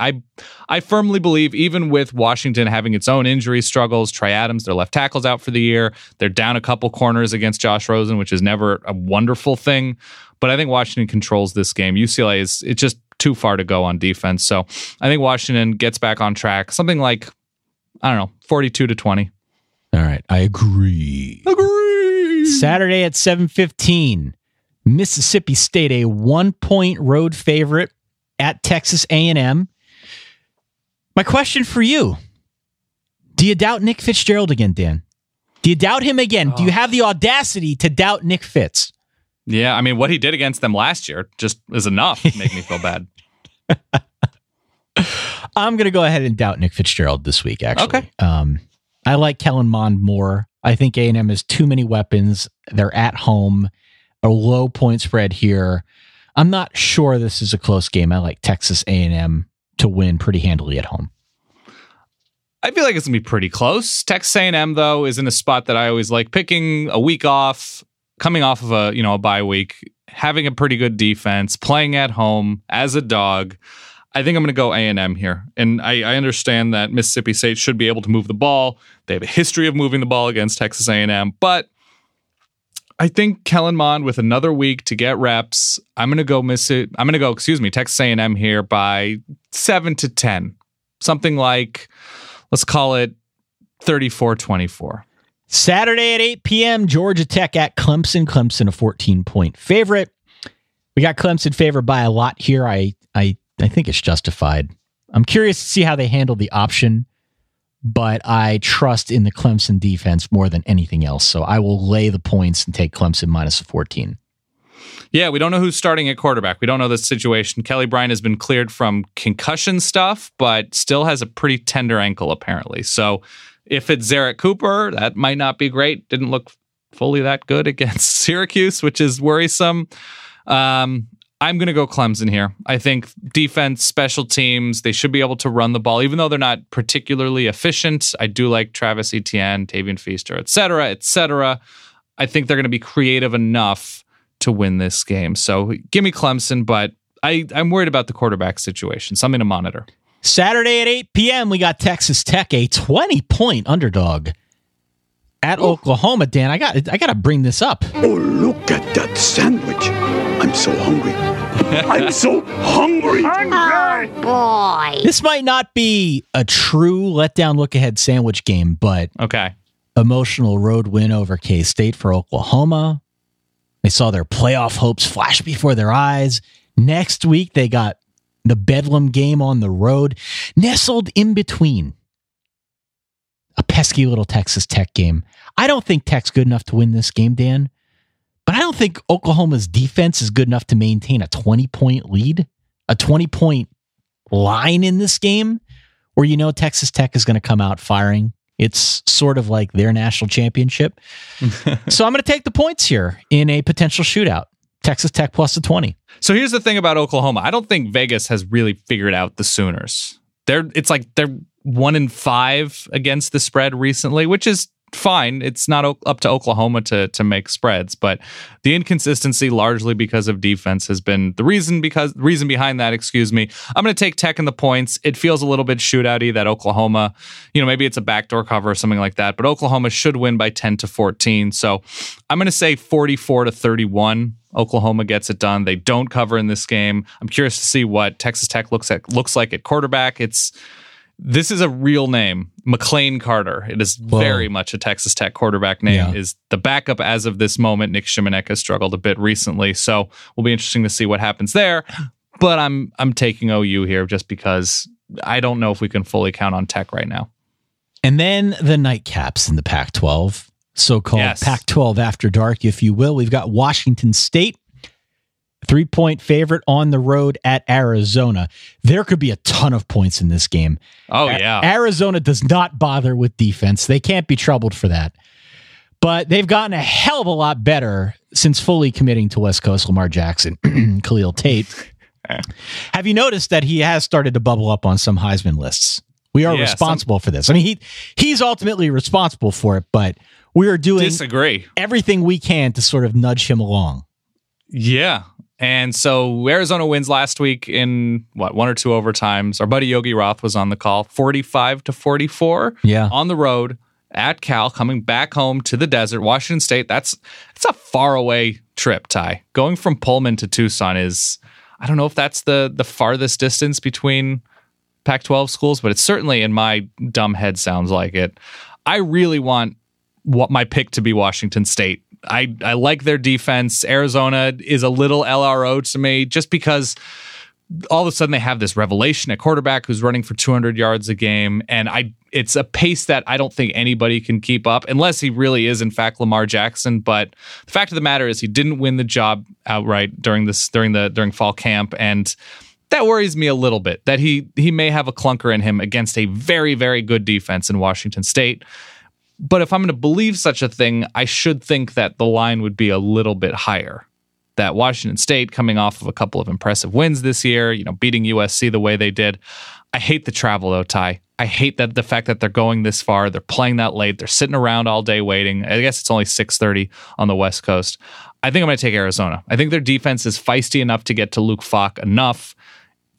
I firmly believe even with Washington having its own injury struggles, Trey Adams, their left tackle's out for the year. They're down a couple corners against Josh Rosen, which is never a wonderful thing. But I think Washington controls this game. UCLA it's just too far to go on defense. So I think Washington gets back on track. Something like, 42-20. All right. I agree. Saturday at 7:15, Mississippi State, a 1-point road favorite at Texas A&M. My question for you, do you doubt Nick Fitzgerald again, Dan? Do you doubt him again? Do you have the audacity to doubt Nick Fitz? Yeah, I mean, what he did against them last year just is enough to make me feel bad. I'm going to go ahead and doubt Nick Fitzgerald this week, actually. Okay. I like Kellen Mond more. I think A&M has too many weapons. They're at home. A low point spread here. I'm not sure this is a close game. I like Texas A&M to win pretty handily at home. I feel like it's going to be pretty close. Texas A&M, though, is in a spot that I always like picking a week off, coming off of a bye week, having a pretty good defense, playing at home as a dog. I think I'm going to go A&M here. And I understand that Mississippi State should be able to move the ball. They have a history of moving the ball against Texas A&M. But I think Kellen Mond with another week to get reps, I'm going to go Texas A&M here by 7-10. Something like, let's call it 34-24. Saturday at 8 p.m., Georgia Tech at Clemson. Clemson, a 14-point favorite. We got Clemson favored by a lot here. I think it's justified. I'm curious to see how they handle the option, but I trust in the Clemson defense more than anything else. So I will lay the points and take Clemson minus 14. Yeah, we don't know who's starting at quarterback. We don't know the situation. Kelly Bryant has been cleared from concussion stuff, but still has a pretty tender ankle, apparently. So if it's Zarek Cooper, that might not be great. Didn't look fully that good against Syracuse, which is worrisome. I'm going to go Clemson here. I think defense, special teams, they should be able to run the ball, even though they're not particularly efficient. I do like Travis Etienne, Tavian Feaster, et cetera, et cetera. I think they're going to be creative enough to win this game. So give me Clemson, but I'm worried about the quarterback situation. Something to monitor. Saturday at 8 p.m., we got Texas Tech, a 20-point underdog at Oklahoma. Dan, I got to bring this up. Oh, look at that sandwich. I'm so hungry. I'm so hungry. Oh, boy. This might not be a true letdown look-ahead sandwich game, but okay. Emotional road win over K-State for Oklahoma. They saw their playoff hopes flash before their eyes. Next week, they got the Bedlam game on the road, nestled in between a pesky little Texas Tech game. I don't think Tech's good enough to win this game, Dan, but I don't think Oklahoma's defense is good enough to maintain a 20-point lead, a 20-point line in this game where you know Texas Tech is going to come out firing. It's sort of like their national championship. So I'm going to take the points here in a potential shootout. Texas Tech plus the 20. So here's the thing about Oklahoma. I don't think Vegas has really figured out the Sooners. It's like they're 1-5 against the spread recently, which is fine. It's not up to Oklahoma to make spreads, but the inconsistency largely because of defense has been the reason behind that, I'm going to take Tech in the points. It feels a little bit shootouty that Oklahoma, maybe it's a backdoor cover or something like that, but Oklahoma should win by 10-14. So I'm going to say 44-31. Oklahoma gets it done. They don't cover in this game. I'm curious to see what Texas Tech looks like at quarterback. This is a real name, McLean Carter. It is very much a Texas Tech quarterback name. Yeah. Is the backup as of this moment. Nick Shimanek has struggled a bit recently, so will be interesting to see what happens there. But I'm taking OU here just because I don't know if we can fully count on Tech right now. And then the nightcaps in the Pac-12. So-called Pac-12 after dark, if you will. We've got Washington State, 3-point favorite on the road at Arizona. There could be a ton of points in this game. Oh, yeah. Arizona does not bother with defense. They can't be troubled for that. But they've gotten a hell of a lot better since fully committing to West Coast Lamar Jackson, Khalil Tate. Have you noticed that he has started to bubble up on some Heisman lists? We are responsible for this. I mean, he's ultimately responsible for it, but we are doing everything we can to sort of nudge him along. Yeah. And so Arizona wins last week in one or two overtimes. Our buddy Yogi Roth was on the call, 45-44 on the road at Cal, coming back home to the desert. Washington State, it's a far away trip, Ty. Going from Pullman to Tucson is, I don't know if that's the farthest distance between Pac-12 schools, but it's certainly in my dumb head sounds like it. I really want my pick to be Washington State. I like their defense. Arizona is a little LRO to me just because all of a sudden they have this revelation at quarterback who's running for 200 yards a game. And it's a pace that I don't think anybody can keep up unless he really is, in fact, Lamar Jackson. But the fact of the matter is he didn't win the job outright during fall camp. And that worries me a little bit that he may have a clunker in him against a very, very good defense in Washington State. But if I'm going to believe such a thing, I should think that the line would be a little bit higher. That Washington State, coming off of a couple of impressive wins this year, beating USC the way they did. I hate the travel, though, Ty. I hate that the fact that they're going this far, they're playing that late, they're sitting around all day waiting. I guess it's only 6:30 on the West Coast. I think I'm going to take Arizona. I think their defense is feisty enough to get to Luke Falk enough.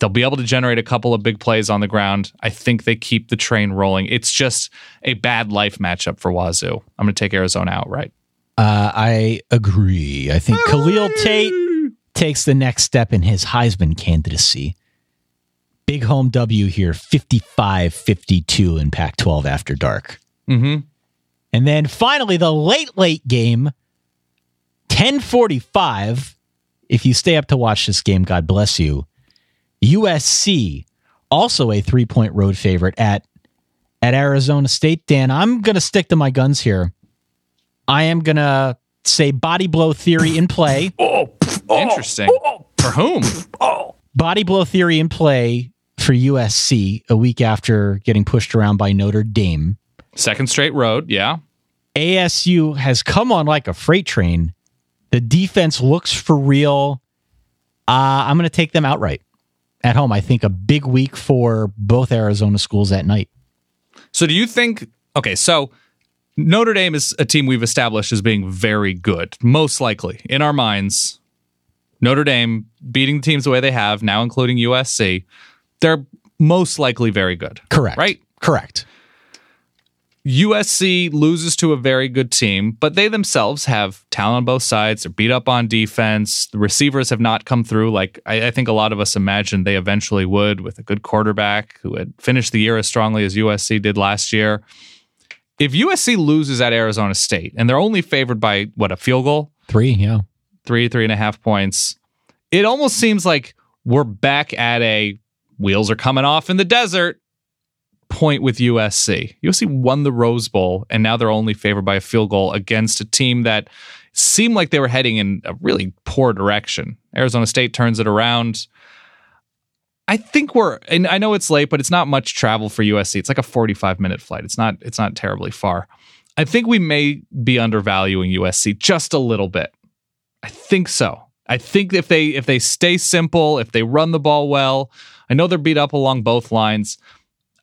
They'll be able to generate a couple of big plays on the ground. I think they keep the train rolling. It's just a bad life matchup for Wazoo. I'm going to take Arizona outright. I agree. I think Khalil Tate takes the next step in his Heisman candidacy. Big home W here, 55-52 in Pac-12 after dark. Mm-hmm. And then finally, the late game, 10:45. If you stay up to watch this game, God bless you. USC, also a 3-point road favorite at Arizona State. Dan, I'm going to stick to my guns here. I am going to say body blow theory in play. Interesting. For whom? Body blow theory in play for USC a week after getting pushed around by Notre Dame. Second straight road, yeah. ASU has come on like a freight train. The defense looks for real. I'm going to take them outright at home. I think a big week for both Arizona schools at night. So do you think, okay, so Notre Dame is a team we've established as being very good, most likely in our minds. Notre Dame beating the teams the way they have, now including USC, they're most likely very good. Correct. Right? Correct. USC loses to a very good team, but they themselves have talent on both sides. They're beat up on defense. The receivers have not come through like I think a lot of us imagined they eventually would, with a good quarterback who had finished the year as strongly as USC did last year. If USC loses at Arizona State, and they're only favored by, a field goal? 3, yeah. 3.5 points. It almost seems like we're back at a wheels are coming off in the desert point with USC. USC won the Rose Bowl, and now they're only favored by a field goal against a team that seemed like they were heading in a really poor direction. Arizona State turns it around. I think and I know it's late, but it's not much travel for USC. It's like a 45-minute flight. It's not terribly far. I think we may be undervaluing USC just a little bit. I think so. I think if they stay simple, if they run the ball well, I know they're beat up along both lines.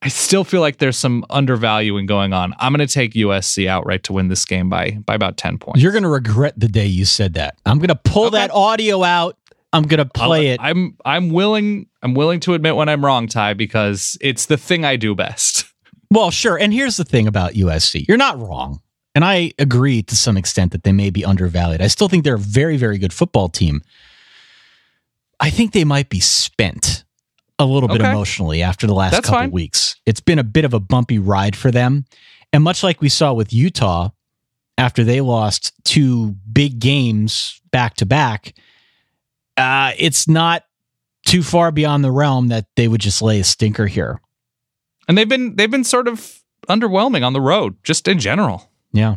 I still feel like there's some undervaluing going on. I'm going to take USC outright to win this game by about 10 points. You're going to regret the day you said that. I'm going to pull that audio out. I'm going to play it. I'm willing to admit when I'm wrong, Ty, because it's the thing I do best. Well, sure. And here's the thing about USC. You're not wrong. And I agree to some extent that they may be undervalued. I still think they're a very, very good football team. I think they might be spent a little bit emotionally after the last couple of weeks. It's been a bit of a bumpy ride for them. And much like we saw with Utah, after they lost 2 big games back to back, it's not too far beyond the realm that they would just lay a stinker here. And they've been sort of underwhelming on the road, just in general. Yeah.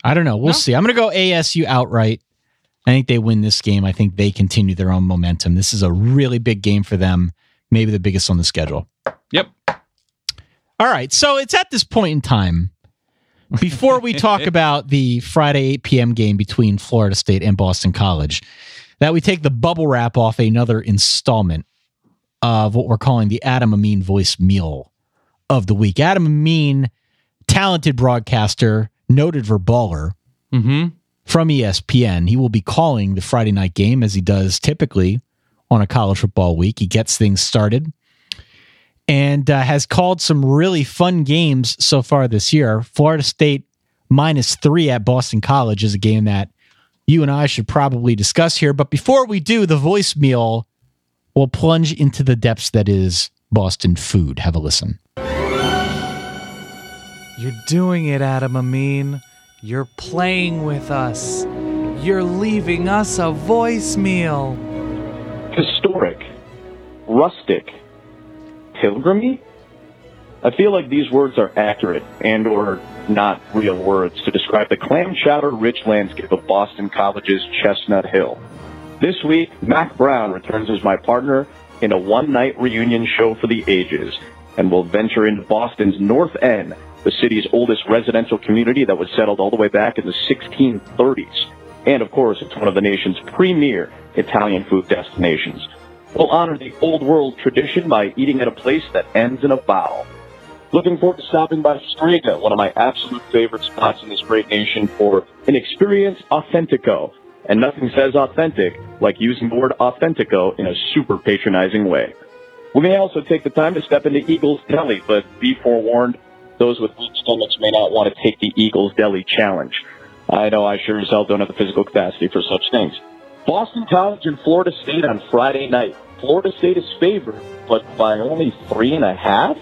I don't know. We'll see. I'm going to go ASU outright. I think they win this game. I think they continue their own momentum. This is a really big game for them, maybe the biggest on the schedule. Yep. All right. So it's at this point in time, before we talk about the Friday 8 p.m. game between Florida State and Boston College, that we take the bubble wrap off another installment of what we're calling the Adam Amin VoiceMeal of the week. Adam Amin, talented broadcaster, noted verbaler, from ESPN. He will be calling the Friday night game, as he does typically on a college football week. He gets things started and has called some really fun games so far this year. Florida State -3 at Boston College is a game that you and I should probably discuss here. But before we do, the voicemail will plunge into the depths that is Boston food. Have a listen. You're doing it, Adam Amin. You're playing with us. You're leaving us a voicemail. Historic. Rustic. Pilgrimy? I feel like these words are accurate and or not real words to describe the clam chowder-rich landscape of Boston College's Chestnut Hill. This week, Mac Brown returns as my partner in a one-night reunion show for the ages and will venture into Boston's North End, the city's oldest residential community that was settled all the way back in the 1630s. And, of course, it's one of the nation's premier Italian food destinations. We'll honor the old world tradition by eating at a place that ends in a vowel. Looking forward to stopping by Strega, one of my absolute favorite spots in this great nation, for an experience authentico. And nothing says authentic like using the word authentico in a super patronizing way. We may also take the time to step into Eagles Deli, but be forewarned, those with weak stomachs may not want to take the Eagles Deli challenge. I know I sure as hell don't have the physical capacity for such things. Boston College and Florida State on Friday night. Florida State is favored, but by only 3.5?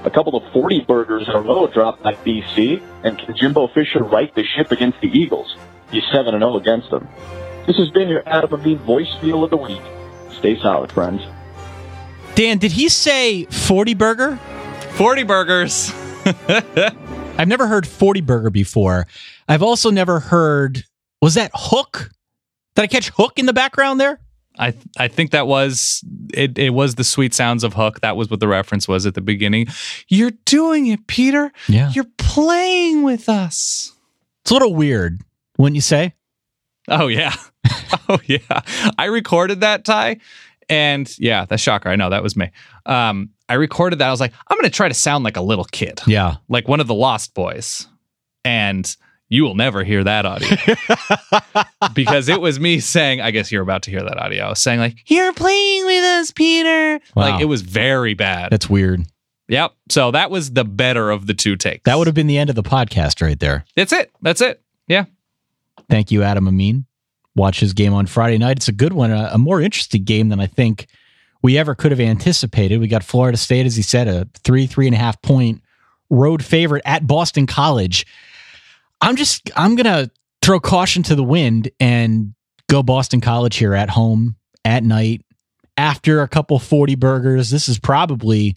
A couple of 40 burgers in a row dropped by BC, and can Jimbo Fisher right the ship against the Eagles? He's 7-0 against them. This has been your Adam Amin voicemail of the week. Stay solid, friends. Dan, did he say 40 burger? 40 burgers. I've never heard 40 burger before. I've also never heard, was that Hook? Did I catch Hook in the background there? I think that was it was the sweet sounds of Hook. That was what the reference was at the beginning. You're doing it, Peter. Yeah. You're playing with us. It's a little weird, wouldn't you say? Oh, yeah. Oh, yeah. I recorded that, Ty. And yeah, that's shocker. I know that was me. I recorded that. I was like, I'm going to try to sound like a little kid. Yeah. Like one of the Lost Boys. And you will never hear that audio. Because it was me saying, I guess you're about to hear that audio. I was saying like, you're playing with us, Peter. Wow. Like it was very bad. That's weird. Yep. So that was the better of the two takes. That would have been the end of the podcast right there. That's it. Yeah. Thank you, Adam Amin. Watch his game on Friday night. It's a good one, a more interesting game than I think we ever could have anticipated. We got Florida State, as he said, a 3.5 point road favorite at Boston College. I'm going to throw caution to the wind and go Boston College here at home at night after a couple 40 burgers. This is probably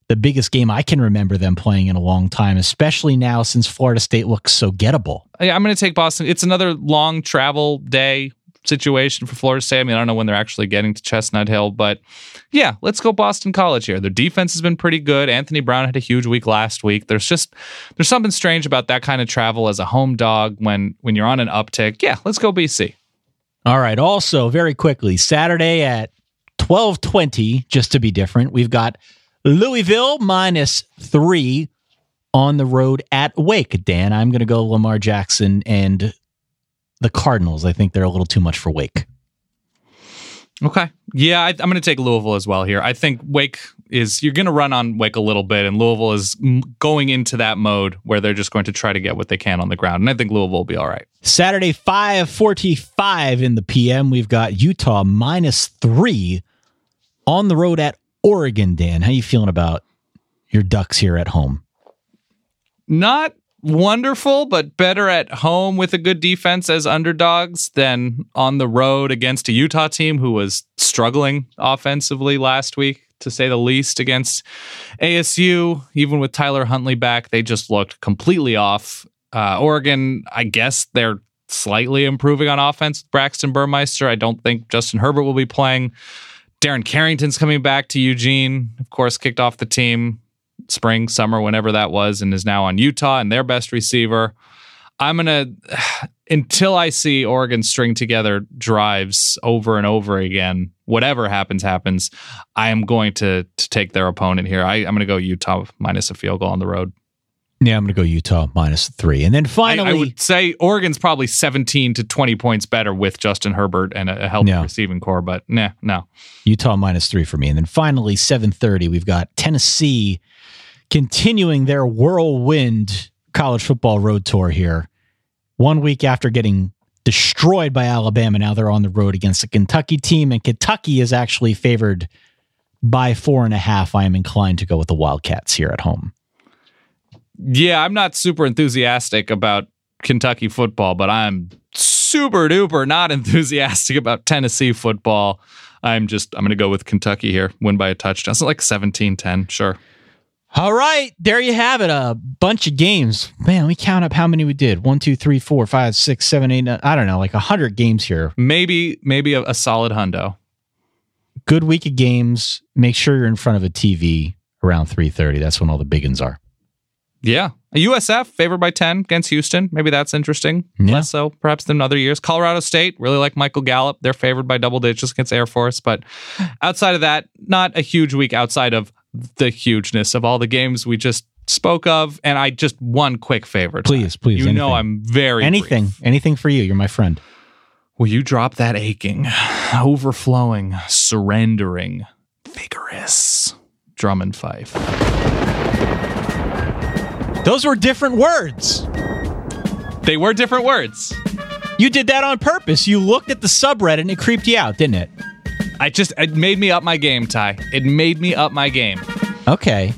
the biggest game I can remember them playing in a long time, especially now since Florida State looks so gettable. I'm going to take Boston. It's another long travel day situation for Florida State. I mean, I don't know when they're actually getting to Chestnut Hill, but yeah, let's go Boston College here. Their defense has been pretty good. Anthony Brown had a huge week last week. There's something strange about that kind of travel as a home dog when you're on an uptick. Yeah, let's go BC. All right. Also, very quickly, Saturday at 12:20, just to be different, we've got Louisville -3 on the road at Wake. Dan, I'm going to go Lamar Jackson and the Cardinals. I think they're a little too much for Wake. Okay. Yeah, I'm going to take Louisville as well here. I think you're going to run on Wake a little bit, and Louisville is going into that mode where they're just going to try to get what they can on the ground. And I think Louisville will be all right. Saturday, 5:45 in the PM, we've got Utah -3 on the road at Oregon. Dan, how you feeling about your Ducks here at home? Not wonderful, but better at home with a good defense as underdogs than on the road against a Utah team who was struggling offensively last week, to say the least, against ASU. Even with Tyler Huntley back, they just looked completely off. Oregon, I guess they're slightly improving on offense with Braxton Burmeister. I don't think Justin Herbert will be playing. Darren Carrington's coming back to Eugene, of course, kicked off the team spring, summer, whenever that was, and is now on Utah and their best receiver. I'm going to, until I see Oregon string together drives over and over again, whatever happens, I am going to take their opponent here. I'm going to go Utah minus a field goal on the road. Yeah, I'm going to go Utah -3. And then finally, I would say Oregon's probably 17 to 20 points better with Justin Herbert and a healthy receiving core, but no. Utah -3 for me. And then finally, 7:30, we've got Tennessee continuing their whirlwind college football road tour here. 1 week after getting destroyed by Alabama, now they're on the road against a Kentucky team, and Kentucky is actually favored by 4.5. I am inclined to go with the Wildcats here at home. Yeah, I'm not super enthusiastic about Kentucky football, but I'm super duper not enthusiastic about Tennessee football. I'm going to go with Kentucky here. Win by a touchdown. It's like 17-10, sure. All right, there you have it. A bunch of games. Man, we count up how many we did. 1, 2, 3, 4, 5, 6, 7, 8, 9, I don't know, like 100 games here. Maybe a solid hundo. Good week of games. Make sure you're in front of a TV around 3:30. That's when all the big ones are. Yeah. A USF favored by 10 against Houston. Maybe that's interesting. Yeah. Less so perhaps than other years. Colorado State, really like Michael Gallup. They're favored by double digits against Air Force. But outside of that, not a huge week outside of the hugeness of all the games we just spoke of. And I just one quick favor. Please. You anything. know I'm very Anything for you. You're my friend. Will you drop that aching, overflowing, surrendering, vigorous drum and fife? Those were different words. They were different words. You did that on purpose. You looked at the subreddit and it creeped you out, didn't it? It made me up my game, Ty. It made me up my game. Okay.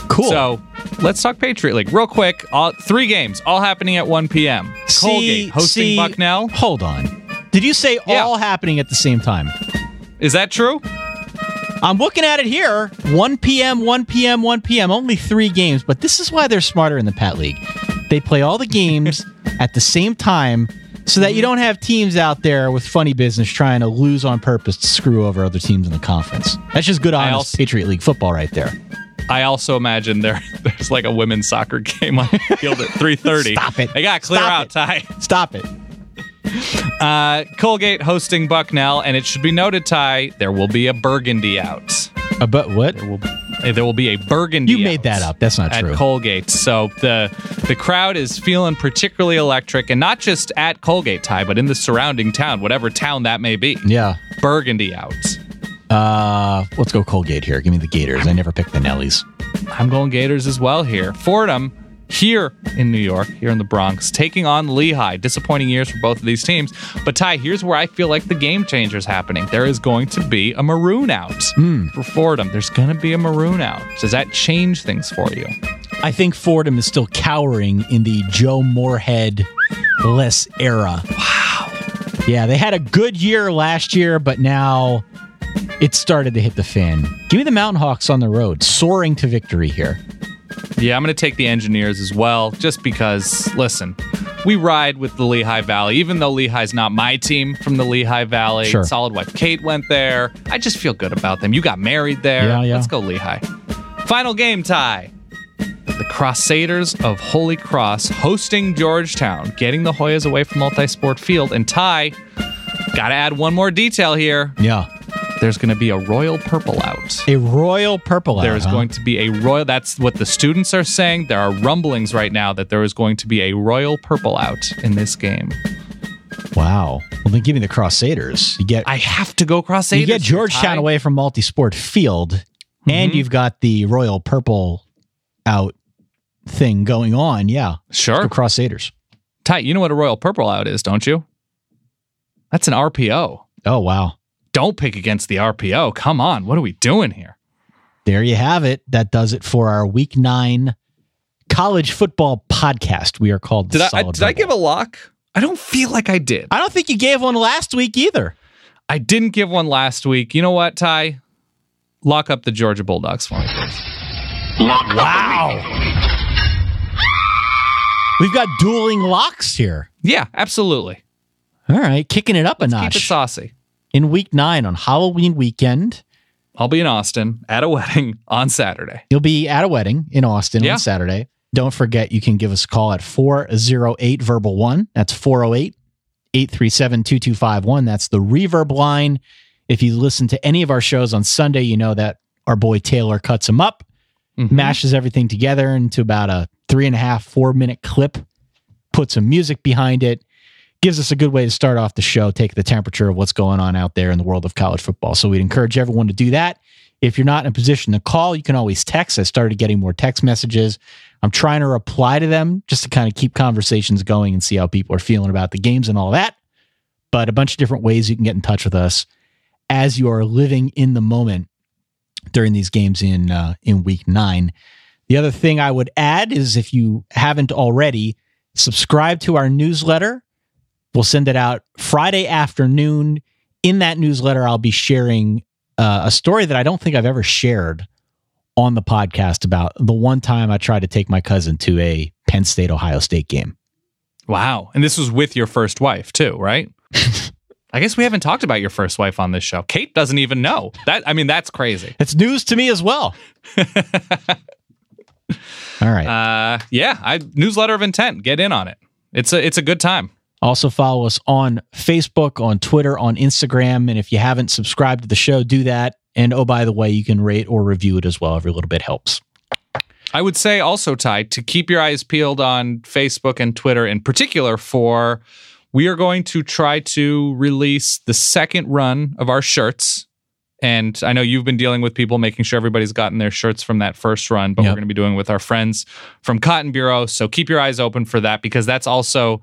Cool. So let's talk Patriot League real quick. 3 games, all happening at 1 p.m. Colgate hosting Bucknell. Hold on. Did you say all happening at the same time? Is that true? I'm looking at it here. 1 p.m., 1 p.m., 1 p.m. Only 3 games, but this is why they're smarter in the Pat League. They play all the games at the same time so that you don't have teams out there with funny business trying to lose on purpose to screw over other teams in the conference. That's just good, honest Patriot League football right there. I also imagine there's like a women's soccer game on the field at 3:30. Stop it. They got to clear out, Ty. Stop it. Colgate hosting Bucknell, and it should be noted, Ty, there will be a burgundy out. But what? There will be a burgundy. You made that up. That's not true. At Colgate. So the crowd is feeling particularly electric, and not just at Colgate, Ty, but in the surrounding town, whatever town that may be. Yeah. Burgundy out. Let's go Colgate here. Give me the Gators. I never picked the Nellies. I'm going Gators as well here. Fordham, here in New York, here in the Bronx, taking on Lehigh. Disappointing years for both of these teams. But Ty, here's where I feel like the game changer is happening. There is going to be a maroon out for Fordham. There's going to be a maroon out. Does that change things for you? I think Fordham is still cowering in the Joe Moorhead-less era. Wow. Yeah, they had a good year last year, but now it started to hit the fan. Give me the Mountain Hawks on the road, soaring to victory here. Yeah, I'm going to take the Engineers as well, just because, listen, we ride with the Lehigh Valley, even though Lehigh's not my team from the Lehigh Valley. Sure. Solid Wife Kate went there. I just feel good about them. You got married there. Yeah. Let's go Lehigh. Final game, Ty. The Crusaders of Holy Cross hosting Georgetown, getting the Hoyas away from Multisport Field. And Ty, got to add one more detail here. Yeah. There's going to be a royal purple out. A royal purple out. There is going to be a royal. That's what the students are saying. There are rumblings right now that there is going to be a royal purple out in this game. Wow. Well, then give me the Crusaders. I have to go Crusaders. You get Georgetown away from Multisport Field, and you've got the royal purple out thing going on. Yeah. Sure. The Crusaders. Ty, you know what a royal purple out is, don't you? That's an RPO. Oh, wow. Don't pick against the RPO. Come on. What are we doing here? There you have it. That does it for our Week 9 college football podcast. We are called Did I give a lock? I don't feel like I did. I don't think you gave one last week either. I didn't give one last week. You know what, Ty? Lock up the Georgia Bulldogs for me, please. Wow. We've got dueling locks here. Yeah, absolutely. All right. Kicking it up a notch. Keep it saucy. In Week 9 on Halloween weekend. I'll be in Austin at a wedding on Saturday. You'll be at a wedding in Austin on Saturday. Don't forget, you can give us a call at 408-VERBAL-1. That's 408-837-2251. That's the Reverb line. If you listen to any of our shows on Sunday, you know that our boy Taylor cuts them up, mashes everything together into about a 3.5-4 minute clip, puts some music behind it, gives us a good way to start off the show, take the temperature of what's going on out there in the world of college football. So we'd encourage everyone to do that. If you're not in a position to call, you can always text. I started getting more text messages. I'm trying to reply to them just to kind of keep conversations going and see how people are feeling about the games and all that. But a bunch of different ways you can get in touch with us as you are living in the moment during these games in Week 9. The other thing I would add is, if you haven't already, subscribe to our newsletter. We'll send it out Friday afternoon. In that newsletter, I'll be sharing a story that I don't think I've ever shared on the podcast about the one time I tried to take my cousin to a Penn State, Ohio State game. Wow. And this was with your first wife too, right? I guess we haven't talked about your first wife on this show. Kate doesn't even know. That's crazy. It's news to me as well. All right. Newsletter of intent. Get in on it. It's a good time. Also follow us on Facebook, on Twitter, on Instagram. And if you haven't subscribed to the show, do that. And oh, by the way, you can rate or review it as well. Every little bit helps. I would say also, Ty, to keep your eyes peeled on Facebook and Twitter in particular, for we are going to try to release the second run of our shirts. And I know you've been dealing with people making sure everybody's gotten their shirts from that first run, but we're going to be doing it with our friends from Cotton Bureau. So keep your eyes open for that, because that's also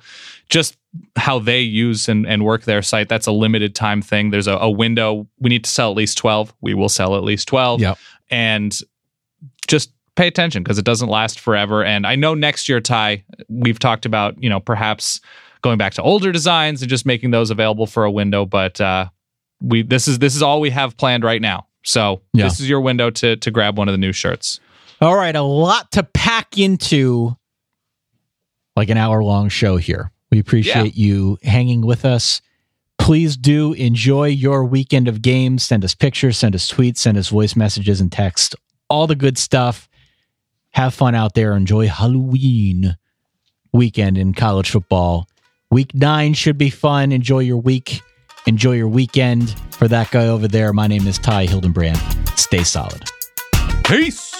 just how they use and work their site. That's a limited time thing. There's a window. We need to sell at least 12. We will sell at least 12. Yep. And just pay attention, because it doesn't last forever. And I know next year, Ty, we've talked about, perhaps going back to older designs and just making those available for a window. But this is all we have planned right now. So this is your window to grab one of the new shirts. All right. A lot to pack into like an hour-long show here. We appreciate you hanging with us. Please do enjoy your weekend of games. Send us pictures, send us tweets, send us voice messages and text. All the good stuff. Have fun out there. Enjoy Halloween weekend in college football. Week 9 should be fun. Enjoy your week. Enjoy your weekend. For that guy over there, my name is Ty Hildenbrand. Stay solid. Peace.